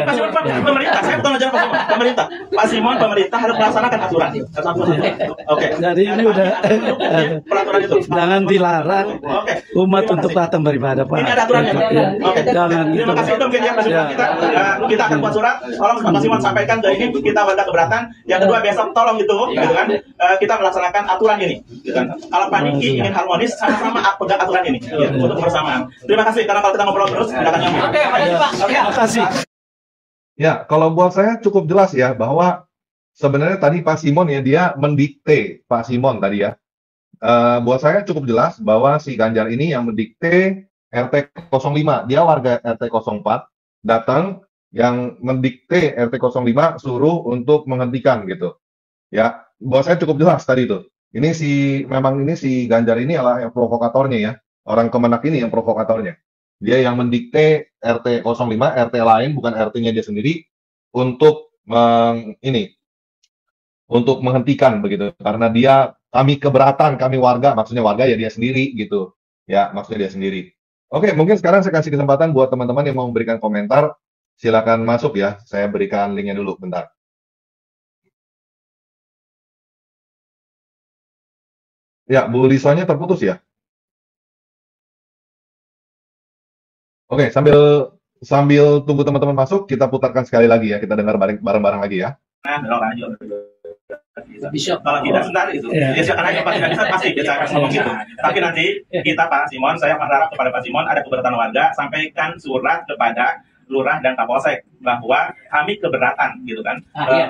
Pak Simon pemerintah, saya bukan mengajar pemerintah. Pak Simon pemerintah harus melaksanakan aturan. Oke. Jadi ini udah peraturan itu. Jangan dilarang umat untuk datang beribadah, Pak. Ini ada aturannya, Pak. Oke. Jangan gitu. Terima kasih mungkin ya Pak Simon. Kita akan buat surat. Tolong Pak Simon sampaikan ke ini, kita warga keberatan. Yang kedua besok tolong gitu kan, kita melaksanakan aturan ini. Kalau panik ingin harmonis, sama-sama pegang aturan ini untuk kebersamaan. Terima kasih, karena kalau kita ngobrol terus tidak akan nyambung. Oke, Pak. Terima kasih. Ya, kalau buat saya cukup jelas ya bahwa sebenarnya tadi Pak Simon ya, dia mendikte Pak Simon tadi ya. Buat saya cukup jelas bahwa si Ganjar ini yang mendikte RT 05, dia warga RT 04, datang yang mendikte RT 05 suruh untuk menghentikan gitu. Ya, buat saya cukup jelas tadi itu. Memang ini si Ganjar ini adalah yang provokatornya ya. Orang Kemenak ini yang provokatornya. Dia yang mendikte RT 05, RT lain bukan RT-nya dia sendiri untuk untuk menghentikan begitu. Karena kami keberatan, kami warga, maksudnya warga ya dia sendiri gitu. Ya, maksudnya dia sendiri. Oke, mungkin sekarang saya kasih kesempatan buat teman-teman yang mau memberikan komentar. Silakan masuk ya. Saya berikan linknya dulu bentar. Ya, Bu Liswanya terputus ya. Oke, sambil tunggu teman-teman masuk, kita putarkan sekali lagi ya. Kita dengar bareng-bareng lagi ya. Kalau tidak sebentar itu, ya silakan aja Pak, tidak bisa pasti kita akan ngomong gitu. Tapi nanti kita Pak Simon, saya berharap kepada Pak Simon ada keberatan warga, sampaikan surat kepada lurah dan kapolsek bahwa kami keberatan gitu kan.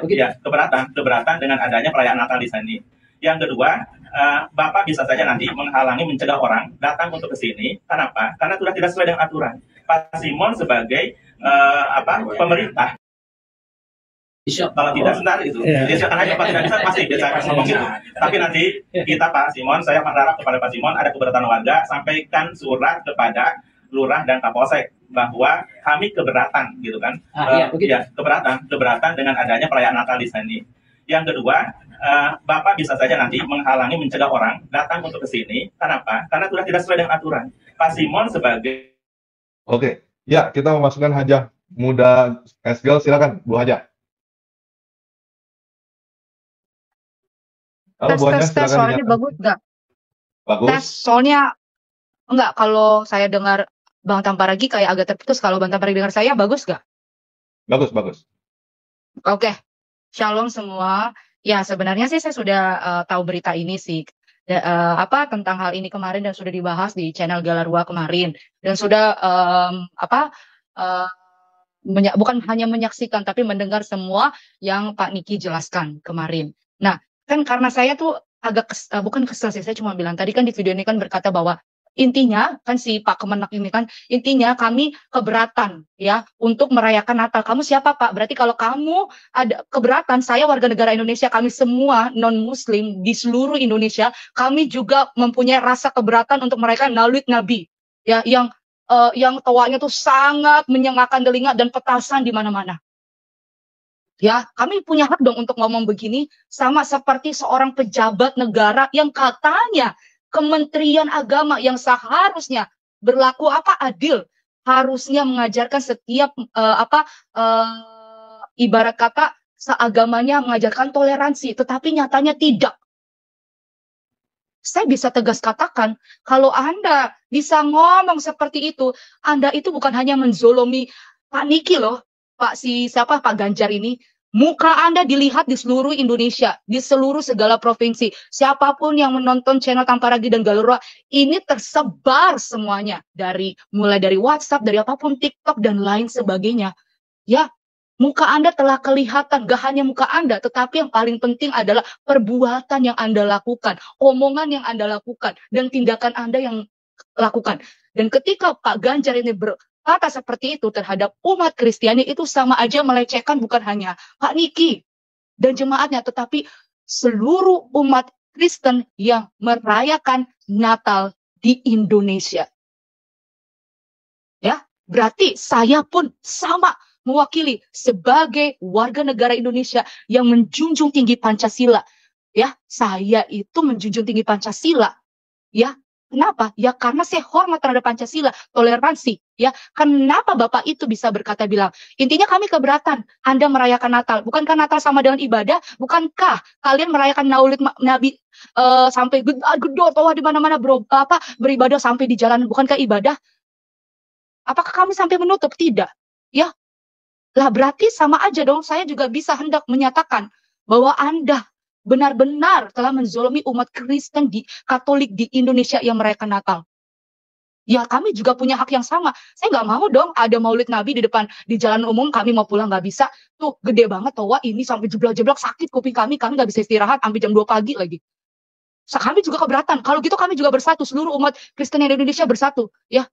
Ya, keberatan dengan adanya perayaan Natal di sini. Yang kedua, Bapak bisa saja nanti menghalangi, mencegah orang datang untuk ke sini. Kenapa? Karena sudah tidak sesuai dengan aturan. Pak Simon sebagai pemerintah. Kalau tidak sebentar itu, ya silakan aja Pak, tidak bisa pasti kita akan ngomong gitu. Tapi nanti kita Pak Simon, saya berharap kepada Pak Simon ada keberatan warga, sampaikan surat kepada lurah dan kapolsek bahwa kami keberatan gitu kan. Ya, keberatan dengan adanya perayaan Natal di sini. Yang kedua, Bapak bisa saja nanti menghalangi, mencegah orang datang untuk ke sini. Kenapa? Karena sudah tidak sesuai dengan aturan. Pak Simon sebagai... Oke, ya kita memasukkan Hajah Muda Esgel, silakan Bu Hajah. Halo Bu Hajah, silakan. Soalnya bagus nggak? Bagus. Tes, soalnya enggak, kalau saya dengar Bang Tamparagi kayak agak terputus. Kalau Bang Tamparagi dengar saya, bagus nggak? Bagus. Oke, shalom semua. Ya, sebenarnya sih saya sudah tahu berita ini sih. Tentang hal ini kemarin dan sudah dibahas di channel Galarua kemarin. Dan sudah bukan hanya menyaksikan, tapi mendengar semua yang Pak Niki jelaskan kemarin. Nah, kan karena saya tuh agak bukan kesel sih, saya cuma bilang tadi kan di video ini kan berkata bahwa intinya kan si Pak Kemenak ini kan intinya kami keberatan ya untuk merayakan Natal. Kamu siapa Pak? Berarti kalau kamu ada keberatan, saya warga negara Indonesia, kami semua non Muslim di seluruh Indonesia, kami juga mempunyai rasa keberatan untuk merayakan Maulid Nabi ya, yang tawanya tuh sangat menyengakan telinga dan petasan di mana-mana. Ya, kami punya hak dong untuk ngomong begini, sama seperti seorang pejabat negara yang katanya Kementerian Agama yang seharusnya berlaku adil, harusnya mengajarkan setiap ibarat kata seagamanya mengajarkan toleransi, tetapi nyatanya tidak. Saya bisa tegas katakan, kalau Anda bisa ngomong seperti itu, Anda itu bukan hanya menzolomi Pak Niki loh, Pak Ganjar ini. Muka Anda dilihat di seluruh Indonesia, di seluruh segala provinsi. Siapapun yang menonton channel Tamparagi dan Galarua, ini tersebar semuanya. Mulai dari WhatsApp, dari apapun, TikTok, dan lain sebagainya. Ya, muka Anda telah kelihatan, gak hanya muka Anda, tetapi yang paling penting adalah perbuatan yang Anda lakukan, omongan yang Anda lakukan, dan tindakan Anda yang lakukan. Dan ketika Pak Ganjar ini berkata seperti itu terhadap umat Kristiani, itu sama aja melecehkan bukan hanya Pak Niki dan jemaatnya, tetapi seluruh umat Kristen yang merayakan Natal di Indonesia. Ya, berarti saya pun sama mewakili sebagai warga negara Indonesia yang menjunjung tinggi Pancasila. Ya, saya itu menjunjung tinggi Pancasila. Ya, kenapa? Ya karena saya hormat terhadap Pancasila, toleransi. Ya, kenapa Bapak itu bisa berkata bilang, intinya kami keberatan Anda merayakan Natal. Bukankah Natal sama dengan ibadah? Bukankah kalian merayakan Maulid Nabi sampai gedor bawah di mana-mana beribadah sampai di jalan? Bukankah ibadah? Apakah kami sampai menutup? Tidak. Ya, lah berarti sama aja dong. Saya juga bisa hendak menyatakan bahwa Anda benar-benar telah menzolimi umat Kristen di Katolik di Indonesia yang merayakan Natal. Ya kami juga punya hak yang sama. Saya nggak mau dong ada Maulid Nabi di depan di jalan umum, kami mau pulang nggak bisa. Tuh gede banget toa ini sampai jeblok-jeblok, sakit kuping kami nggak bisa istirahat sampai jam 2 pagi lagi. Kami juga keberatan. Kalau gitu kami juga bersatu, seluruh umat Kristen di Indonesia bersatu. Ya,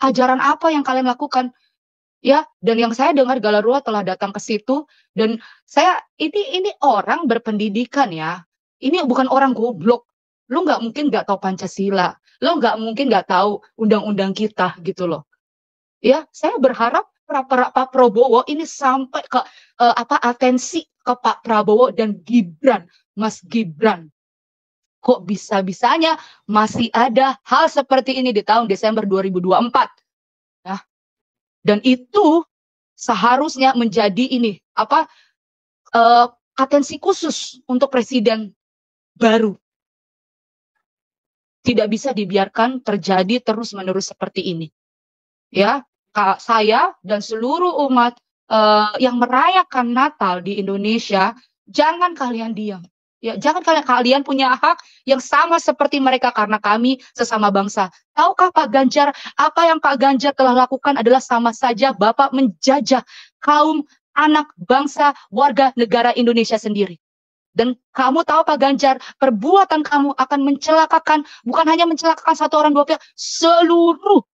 Ajaran apa yang kalian lakukan? Ya, dan yang saya dengar Galarua telah datang ke situ, dan ini orang berpendidikan ya. Ini bukan orang goblok. Lu nggak mungkin nggak tahu Pancasila. Lu nggak mungkin nggak tahu undang-undang kita gitu loh. Ya, saya berharap Pak Prabowo ini sampai ke atensi ke Pak Prabowo dan Gibran, Mas Gibran. Kok bisa-bisanya masih ada hal seperti ini di tahun Desember 2024? Ya. Dan itu seharusnya menjadi atensi khusus untuk presiden baru. Tidak bisa dibiarkan terjadi terus-menerus seperti ini. Ya, saya dan seluruh umat yang merayakan Natal di Indonesia, jangan kalian diam. Ya, jangan kalian punya hak yang sama seperti mereka karena kami sesama bangsa. Tahukah Pak Ganjar, apa yang Pak Ganjar telah lakukan adalah sama saja Bapak menjajah kaum anak bangsa warga negara Indonesia sendiri. Dan kamu tahu Pak Ganjar, perbuatan kamu akan mencelakakan, bukan hanya mencelakakan satu orang dua pihak, seluruh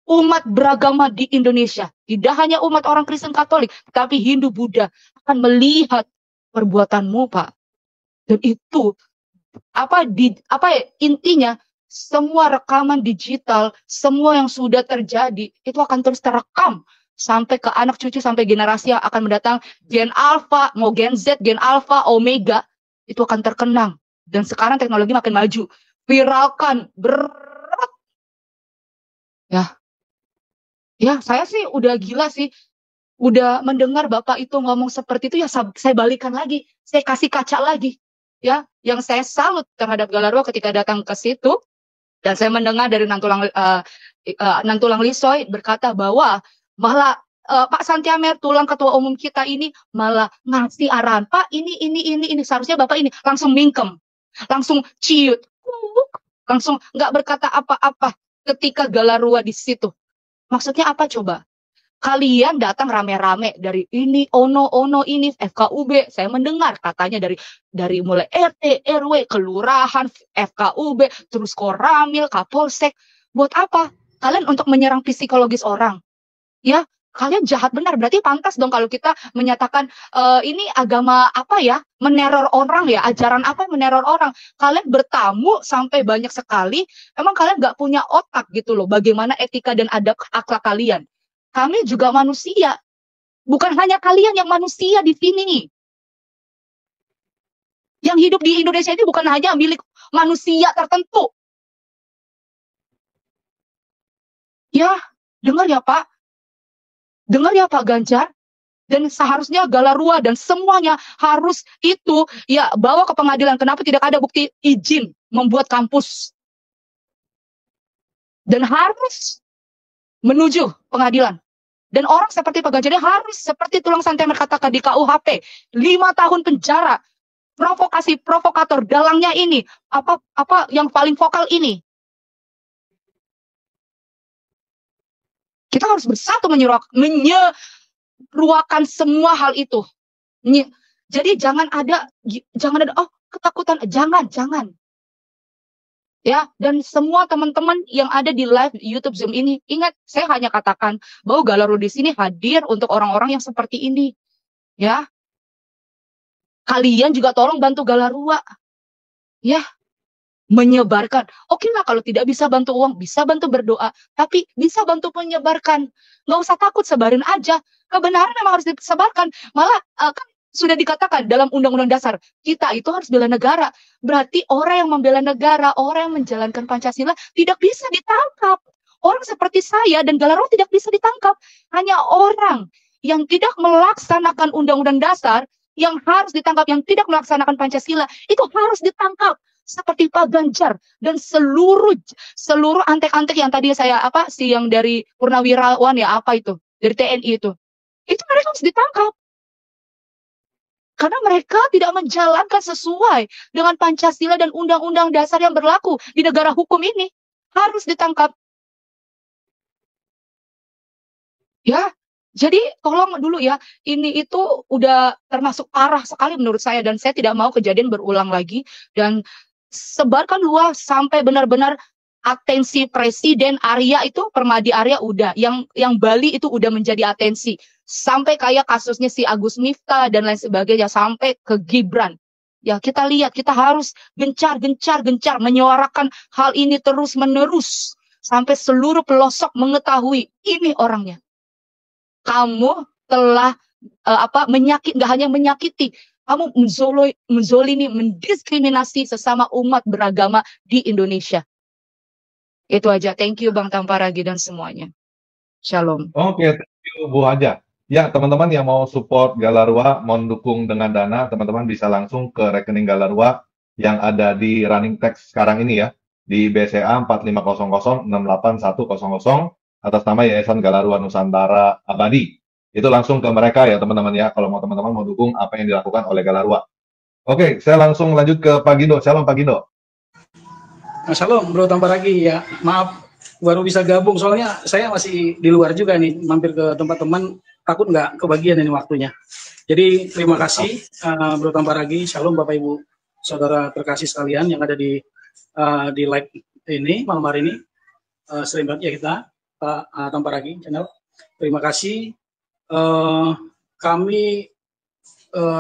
umat beragama di Indonesia. Tidak hanya umat orang Kristen Katolik, tapi Hindu Buddha akan melihat perbuatanmu, Pak. Dan itu intinya semua rekaman digital, semua yang sudah terjadi itu akan terus terekam sampai ke anak cucu, sampai generasi yang akan mendatang. Gen Alpha, mau Gen Z, Gen Alpha, Omega itu akan terkenang. Dan sekarang teknologi makin maju, viralkan berat. Ya, saya sih udah gila sih. Udah mendengar Bapak itu ngomong seperti itu, ya saya balikan lagi, saya kasih kaca lagi. Ya, yang saya salut terhadap Galarua ketika datang ke situ, dan saya mendengar dari Nantulang Lisoy berkata bahwa malah Pak Santiamer, tulang ketua umum kita ini malah ngasih arahan, Pak ini, seharusnya Bapak ini langsung mingkem, langsung ciut, langsung nggak berkata apa-apa ketika Galarua di situ. Maksudnya apa coba? Kalian datang rame-rame dari ini, ono ini, FKUB. Saya mendengar katanya dari mulai RT, RW, kelurahan, FKUB, terus Koramil, Kapolsek. Buat apa? Kalian untuk menyerang psikologis orang. Ya, kalian jahat benar. Berarti pantas dong kalau kita menyatakan ini agama apa ya? Meneror orang ya, ajaran apa yang meneror orang. Kalian bertamu sampai banyak sekali, emang kalian nggak punya otak gitu loh. Bagaimana etika dan adab akhlak kalian. Kami juga manusia. Bukan hanya kalian yang manusia di sini. Yang hidup di Indonesia ini bukan hanya milik manusia tertentu. Ya, dengar ya Pak. Dengar ya Pak Ganjar. Dan seharusnya Galarua dan semuanya harus itu ya bawa ke pengadilan. Kenapa tidak ada bukti izin membuat kampus? Dan harus menuju pengadilan. Dan orang seperti Pak Ganjar harus seperti Tulang Santiamer katakan di KUHP, 5 tahun penjara. Provokasi, provokator, dalangnya ini, apa yang paling vokal ini. Kita harus bersatu menyeruakan semua hal itu. Jadi jangan ada ketakutan, jangan. Ya, dan semua teman-teman yang ada di live YouTube Zoom ini, ingat, saya hanya katakan bahwa Galarua di sini hadir untuk orang-orang yang seperti ini. Ya, kalian juga tolong bantu Galarua. Ya, menyebarkan. Oke lah, kalau tidak bisa bantu uang, bisa bantu berdoa, tapi bisa bantu menyebarkan. Nggak usah takut, sebarin aja. Kebenaran memang harus disebarkan. Malah kan sudah dikatakan dalam Undang-Undang Dasar, kita itu harus bela negara. Berarti orang yang membela negara, orang yang menjalankan Pancasila tidak bisa ditangkap. Orang seperti saya dan Galarua tidak bisa ditangkap. Hanya orang yang tidak melaksanakan Undang-Undang Dasar yang harus ditangkap, yang tidak melaksanakan Pancasila, itu harus ditangkap. Seperti Pak Ganjar dan seluruh antek-antek yang tadi saya yang dari Purnawirawan ya dari TNI itu mereka harus ditangkap. Karena mereka tidak menjalankan sesuai dengan Pancasila dan Undang-Undang Dasar yang berlaku di negara hukum ini. Harus ditangkap. Ya, jadi tolong dulu ya. Ini itu udah termasuk parah sekali menurut saya. Dan saya tidak mau kejadian berulang lagi. Dan sebarkan luas sampai benar-benar atensi Presiden Arya itu, Permadi Arya udah, yang Bali itu udah menjadi atensi, sampai kayak kasusnya si Agus Miftah dan lain sebagainya, sampai ke Gibran. Ya kita lihat, kita harus gencar menyuarakan hal ini terus menerus sampai seluruh pelosok mengetahui ini orangnya. Kamu telah nggak hanya menyakiti, kamu menzolimi, mendiskriminasi sesama umat beragama di Indonesia. Itu aja. Thank you Bang Tamparagi dan semuanya. Shalom. Oke, thank you Bu Haja. Ya, teman-teman yang mau support Galarwa, mau dukung dengan dana, teman-teman bisa langsung ke rekening Galarwa yang ada di running text sekarang ini ya, di BCA 4500681100 atas nama Yayasan Galarwa Nusantara Abadi. Itu langsung ke mereka ya teman-teman ya, kalau mau teman-teman mau dukung apa yang dilakukan oleh Galarwa. Oke, saya langsung lanjut ke Pak Gindo. Shalom Pak Gindo. Shalom Bro Tamparagi ya, maaf baru bisa gabung soalnya saya masih di luar juga nih, mampir ke tempat teman, takut nggak kebagian ini waktunya. Jadi terima kasih Bro Tamparagi. Shalom Bapak Ibu Saudara terkasih sekalian yang ada di live ini malam hari ini. Sering banget ya kita Pak Tamparagi channel. Terima kasih. Kami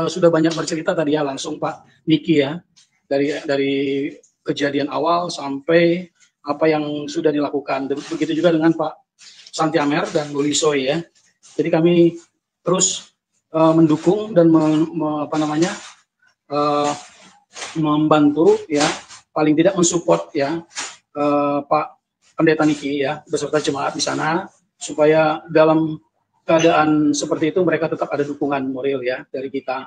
sudah banyak bercerita tadi ya langsung Pak Niki ya, dari kejadian awal sampai apa yang sudah dilakukan. Begitu juga dengan Pak Santi Amer dan Bu Lisoy ya. Jadi kami terus mendukung dan membantu ya, paling tidak mensupport ya Pak Pendeta Niki ya beserta jemaat di sana, supaya dalam keadaan seperti itu mereka tetap ada dukungan moral ya dari kita.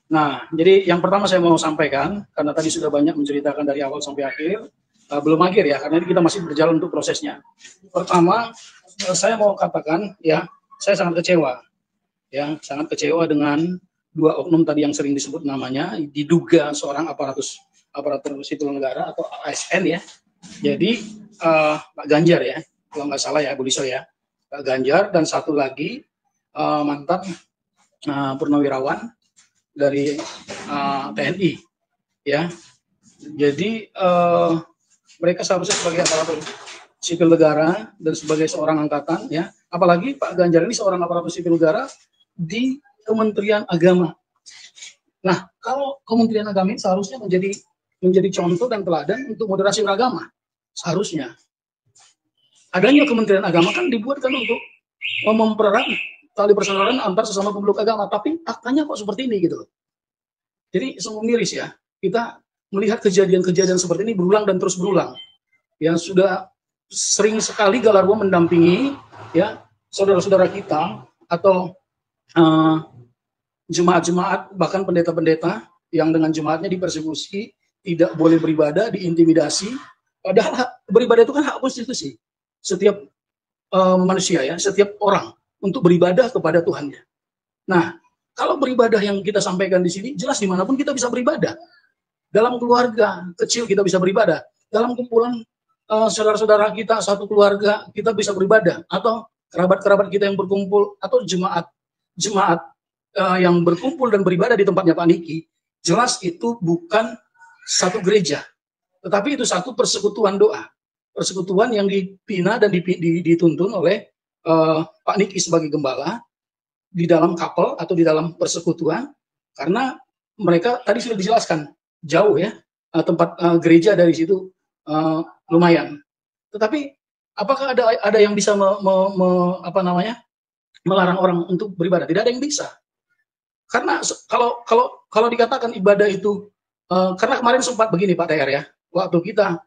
Nah, jadi yang pertama saya mau sampaikan, karena tadi sudah banyak menceritakan dari awal sampai akhir, belum akhir ya, karena ini kita masih berjalan untuk prosesnya. Pertama, saya mau katakan ya, saya sangat kecewa, ya, sangat kecewa dengan dua oknum tadi yang sering disebut namanya, diduga seorang aparatur sipil negara atau ASN ya. Jadi Pak Ganjar ya, kalau nggak salah ya, Bu Liso ya, Pak Ganjar dan satu lagi mantan purnawirawan dari TNI ya. Jadi mereka seharusnya sebagai aparatur sipil negara dan sebagai seorang angkatan ya, apalagi Pak Ganjar ini seorang aparatur sipil negara di Kementerian Agama. Nah, kalau Kementerian Agama ini seharusnya menjadi contoh dan teladan untuk moderasi beragama. Seharusnya adanya Kementerian Agama kan dibuat kan untuk mempererat tali persaudaraan antar sesama pemeluk agama, tapi faktanya kok seperti ini gitu loh. Jadi sungguh miris ya, kita melihat kejadian-kejadian seperti ini berulang dan terus berulang. Ya sudah sering sekali Galarwa mendampingi ya saudara-saudara kita atau jemaat-jemaat, bahkan pendeta-pendeta yang dengan jemaatnya dipersekusi, tidak boleh beribadah, diintimidasi. Padahal beribadah itu kan hak konstitusi setiap manusia ya, setiap orang untuk beribadah kepada Tuhannya. Nah, kalau beribadah yang kita sampaikan di sini, jelas dimanapun kita bisa beribadah. Dalam keluarga kecil kita bisa beribadah. Dalam kumpulan saudara-saudara kita, satu keluarga, kita bisa beribadah. Atau kerabat-kerabat kita yang berkumpul, atau jemaat yang berkumpul dan beribadah di tempatnya Pak Niki. Jelas itu bukan satu gereja, tetapi itu satu persekutuan doa. Persekutuan yang dibina dan dituntun oleh Pak Niki sebagai gembala di dalam couple atau di dalam persekutuan, karena mereka tadi sudah dijelaskan jauh ya tempat gereja dari situ lumayan. Tetapi apakah ada yang bisa melarang orang untuk beribadah? Tidak ada yang bisa. Karena kalau dikatakan ibadah itu karena kemarin sempat begini Pak TR ya, waktu kita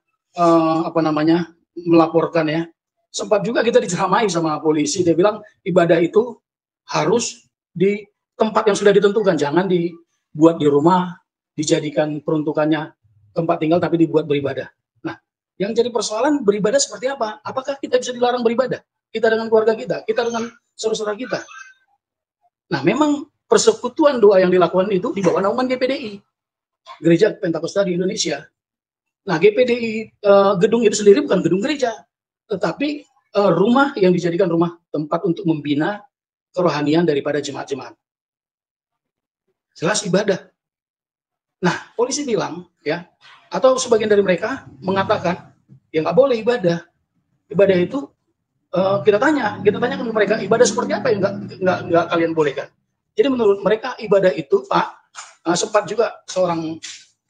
melaporkan ya, sempat juga kita diceramai sama polisi. Dia bilang ibadah itu harus di tempat yang sudah ditentukan, jangan dibuat di rumah, dijadikan peruntukannya tempat tinggal tapi dibuat beribadah. Nah, yang jadi persoalan beribadah seperti apa? Apakah kita bisa dilarang beribadah? Kita dengan keluarga kita dengan saudara-saudara kita. Nah, memang persekutuan doa yang dilakukan itu di bawah naungan GPDI, Gereja Pentakosta di Indonesia. Nah, GPDI gedung itu sendiri bukan gedung gereja, tetapi rumah yang dijadikan rumah tempat untuk membina kerohanian daripada jemaat-jemaat. Jelas ibadah. Nah, polisi bilang ya, atau sebagian dari mereka mengatakan ya nggak boleh ibadah. Ibadah itu kita tanya ke mereka, ibadah seperti apa yang nggak kalian bolehkan. Jadi menurut mereka ibadah itu, Pak, sempat juga seorang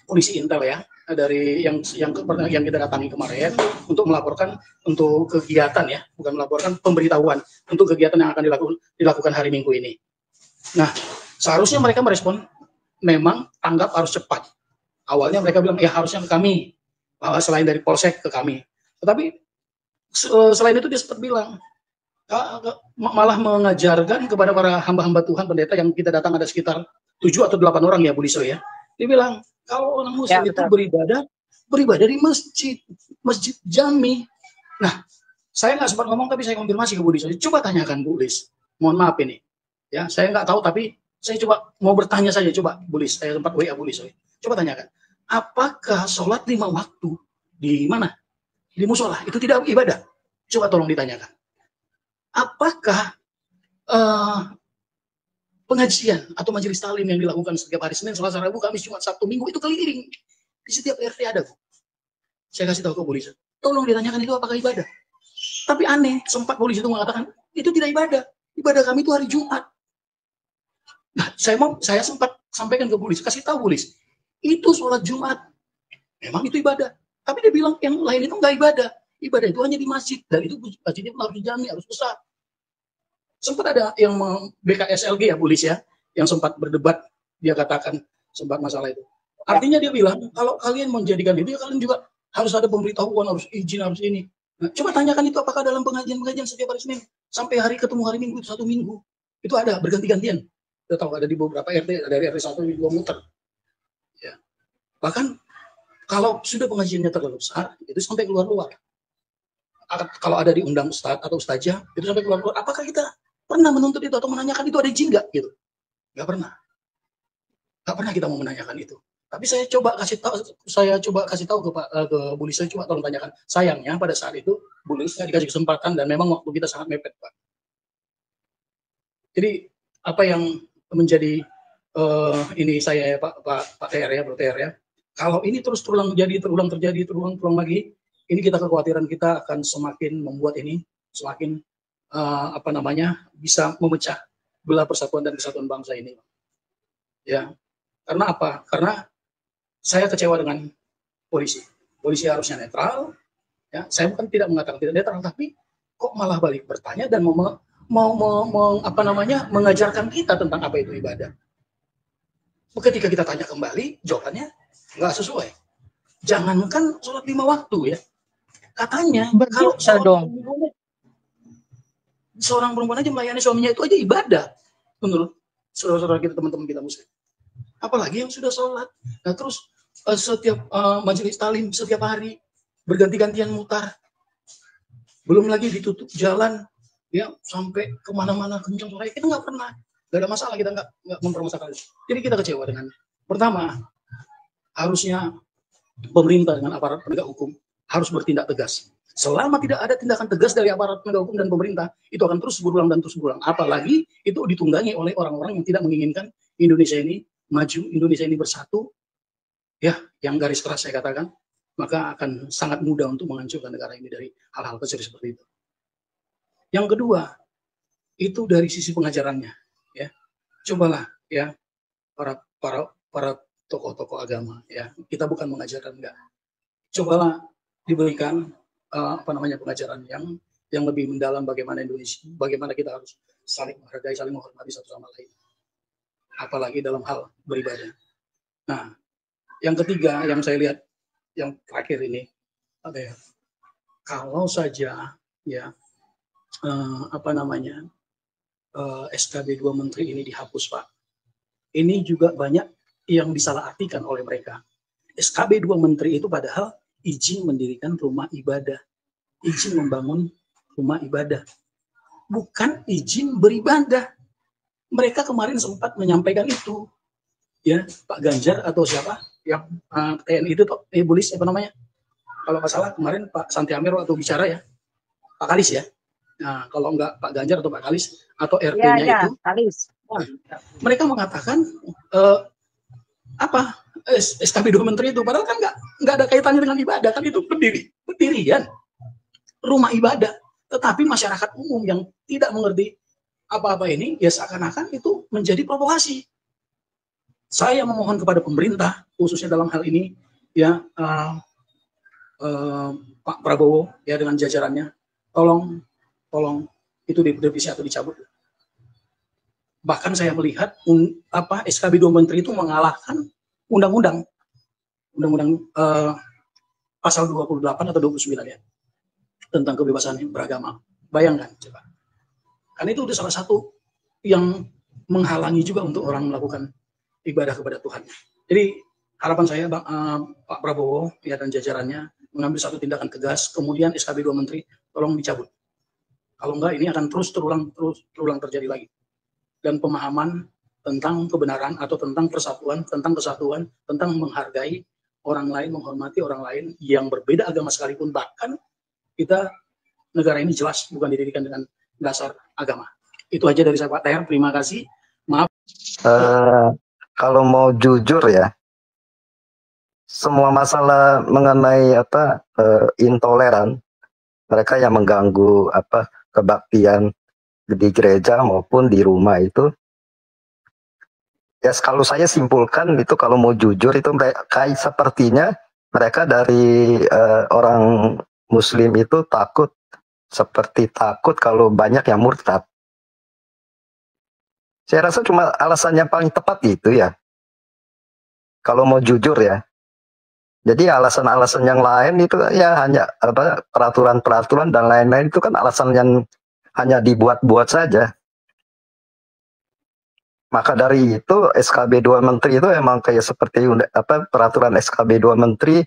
polisi intel ya dari yang kita datangi kemarin untuk melaporkan untuk kegiatan ya, bukan melaporkan, pemberitahuan untuk kegiatan yang akan dilakukan hari Minggu ini. Nah, seharusnya mereka merespon memang tanggap harus cepat. Awalnya mereka bilang ya harusnya ke kami, selain dari Polsek ke kami. Tetapi selain itu dia sempat bilang malah mengajarkan kepada para hamba-hamba Tuhan pendeta yang kita datang ada sekitar 7 atau 8 orang ya Bu Liso ya. Dia bilang kalau orang Muslim itu beribadah di masjid jami. Nah, saya nggak sempat ngomong tapi saya konfirmasi ke Bu Liso. Coba tanyakan Bu Lis. Mohon maaf ini. Ya, saya nggak tahu tapi saya coba mau bertanya saja, coba Bu Lis. Saya sempat WA Bu Lis. Coba tanyakan. Apakah sholat 5 waktu di mana? Di musola itu tidak ibadah? Coba tolong ditanyakan. Apakah pengajian atau majelis taklim yang dilakukan setiap hari Senin, Selasa, Rabu, Kamis, Jumat, Sabtu, Minggu itu keliling di setiap RT ada, Bu. Saya kasih tahu ke polisi. Tolong ditanyakan itu apakah ibadah. Tapi aneh, sempat polisi itu mengatakan itu tidak ibadah. Ibadah kami itu hari Jumat. Nah, saya sempat sampaikan ke polisi, kasih tahu polisi, itu sholat Jumat. Memang itu ibadah. Tapi dia bilang yang lain itu nggak ibadah. Ibadah itu hanya di masjid. Dan itu masjidnya harus dijami, harus besar. Sempat ada yang BKSLG ya, polisi ya, yang sempat berdebat. Dia katakan sempat masalah itu. Artinya dia bilang, kalau kalian menjadikan itu, ya kalian juga harus ada pemberitahuan, harus izin, harus ini. Nah, coba tanyakan itu apakah dalam pengajian-pengajian setiap hari Senin. Sampai hari ketemu hari Minggu, 1 minggu. Itu ada, berganti-gantian. Kita tahu ada di beberapa RT, dari RT 1 2 muter. Ya. Bahkan kalau sudah pengajiannya terlalu besar, itu sampai keluar-luar. Kalau ada diundang ustadz atau ustazah, itu sampai keluar-luar. Apakah kita pernah menuntut itu atau menanyakan itu ada izin nggak? Gitu. Nggak pernah. Nggak pernah kita mau menanyakan itu. Tapi saya coba kasih tahu ke Bu Lis, saya coba tolong tanyakan. Sayangnya pada saat itu Bu Lis nggak dikasih kesempatan dan memang waktu kita sangat mepet, Pak. Jadi apa yang menjadi ini saya ya Pak TR ya, Bro TR ya. Kalau ini terus terulang terjadi lagi, ini kekhawatiran kita akan semakin membuat ini semakin bisa memecah belah persatuan dan kesatuan bangsa ini. Ya. Karena apa? Karena saya kecewa dengan polisi. Polisi harusnya netral. Ya, saya bukan tidak mengatakan tidak netral, tapi kok malah balik bertanya dan mengajarkan kita tentang apa itu ibadah. Ketika kita tanya kembali, jawabannya nggak sesuai. Jangankan sholat 5 waktu ya. Katanya kalau seorang perempuan aja melayani suaminya itu aja ibadah menurut saudara-saudara kita, teman-teman kita Muslim. Apalagi yang sudah sholat. Nah terus setiap majelis taklim setiap hari berganti-gantian mutar. Belum lagi ditutup jalan ya sampai kemana-mana kencang suaranya. Kita nggak pernah, nggak ada masalah, kita nggak mempermasalahkan itu. Jadi kita kecewa dengan pertama, harusnya pemerintah dengan aparat penegak hukum harus bertindak tegas. Selama tidak ada tindakan tegas dari aparat penegak hukum dan pemerintah, itu akan terus berulang dan terus berulang. Apalagi itu ditunggangi oleh orang-orang yang tidak menginginkan Indonesia ini maju, Indonesia ini bersatu, ya, yang garis keras saya katakan, maka akan sangat mudah untuk menghancurkan negara ini dari hal-hal kecil seperti itu. Yang kedua, itu dari sisi pengajarannya, ya. Cobalah, ya, para tokoh-tokoh agama, ya, kita bukan mengajarkan, enggak. Cobalah diberikan pengajaran yang lebih mendalam bagaimana Indonesia, bagaimana kita harus saling menghargai, saling menghormati satu sama lain. Apalagi dalam hal beribadah. Nah, yang ketiga yang saya lihat yang terakhir ini ada ya. Kalau saja ya SKB 2 Menteri ini dihapus, Pak. Ini juga banyak yang disalahartikan oleh mereka. SKB 2 Menteri itu padahal izin mendirikan rumah ibadah, izin membangun rumah ibadah, bukan izin beribadah. Mereka kemarin sempat menyampaikan itu, ya Pak Ganjar atau siapa yang TNI itu, Bulis apa namanya? Kalau nggak salah kemarin Pak Santi Amir waktu bicara ya, Pak Kalis ya. Nah, kalau nggak Pak Ganjar atau Pak Kalis atau RT-nya ya, itu, Kalis. Nah, mereka mengatakan SKB 2 Menteri itu, padahal kan nggak ada kaitannya dengan ibadah, kan itu berdiri pendirian rumah ibadah, tetapi masyarakat umum yang tidak mengerti apa-apa ini, ya seakan-akan itu menjadi provokasi. Saya memohon kepada pemerintah, khususnya dalam hal ini, ya Pak Prabowo, ya dengan jajarannya, tolong itu direvisi atau dicabut. Bahkan saya melihat SKB 2 Menteri itu mengalahkan undang-undang pasal 28 atau 29 ya, tentang kebebasan beragama. Bayangkan coba. Karena itu udah salah satu yang menghalangi juga untuk orang melakukan ibadah kepada Tuhan. Jadi harapan saya Pak Prabowo ya dan jajarannya mengambil satu tindakan tegas, kemudian SKB 2 Menteri tolong dicabut. Kalau enggak ini akan terus terulang terjadi lagi. Dan pemahaman tentang kebenaran atau tentang persatuan, tentang kesatuan, tentang menghargai orang lain, menghormati orang lain yang berbeda agama sekalipun, bahkan kita negara ini jelas bukan didirikan dengan dasar agama. Itu aja dari saya Pak Ter, terima kasih. Maaf. Kalau mau jujur ya, semua masalah mengenai intoleran, mereka yang mengganggu kebaktian di gereja maupun di rumah itu, ya kalau saya simpulkan itu kalau mau jujur itu kayak sepertinya mereka dari orang Muslim itu takut kalau banyak yang murtad. Saya rasa cuma alasan yang paling tepat itu ya. Kalau mau jujur ya. Jadi alasan-alasan yang lain itu ya hanya peraturan-peraturan dan lain-lain itu kan alasan yang hanya dibuat-buat saja. Maka dari itu SKB 2 Menteri itu emang kayak seperti peraturan SKB 2 Menteri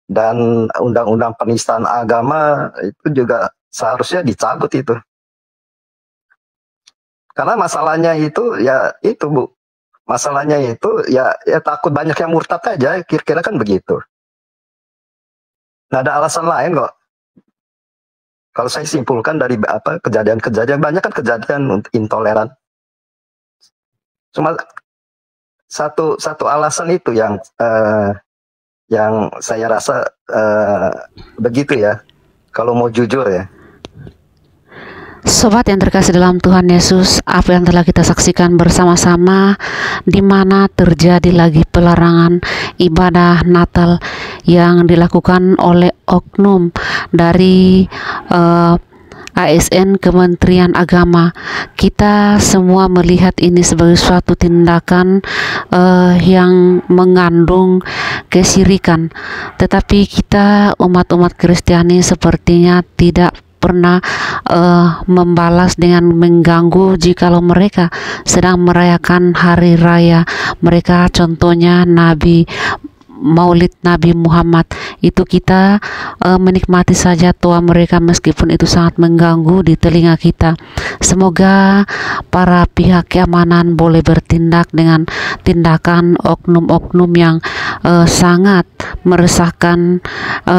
dan undang-undang penistaan agama itu juga seharusnya dicabut itu. Karena masalahnya itu ya itu Bu. Masalahnya itu ya takut banyak yang murtad aja, kira-kira kan begitu. Nggak ada alasan lain kok. Kalau saya simpulkan dari kejadian-kejadian, banyak kan kejadian intoleran. Cuma satu alasan itu yang saya rasa begitu ya. Kalau mau jujur ya. Sobat yang terkasih dalam Tuhan Yesus, apa yang telah kita saksikan bersama-sama, di mana terjadi lagi pelarangan ibadah Natal yang dilakukan oleh oknum dari ASN Kementerian Agama. Kita semua melihat ini sebagai suatu tindakan yang mengandung kesyirikan, tetapi kita umat-umat Kristiani sepertinya tidak pernah membalas dengan mengganggu jikalau mereka sedang merayakan hari raya mereka, contohnya Maulid Nabi Muhammad. Itu kita menikmati saja tua mereka meskipun itu sangat mengganggu di telinga kita. Semoga para pihak keamanan boleh bertindak dengan tindakan oknum-oknum yang sangat meresahkan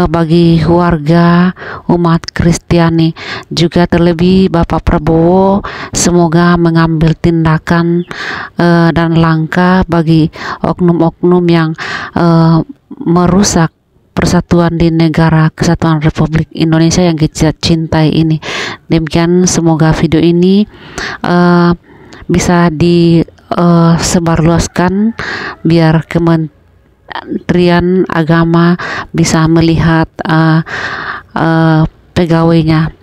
bagi warga umat Kristiani. Juga terlebih Bapak Prabowo semoga mengambil tindakan dan langkah bagi oknum-oknum yang merusak persatuan di negara kesatuan Republik Indonesia yang kita cintai ini. Demikian, semoga video ini bisa disebarluaskan biar Kementerian Agama bisa melihat pegawainya.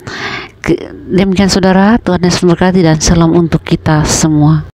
Demikian saudara, Tuhan Yesus memberkati dan salam untuk kita semua.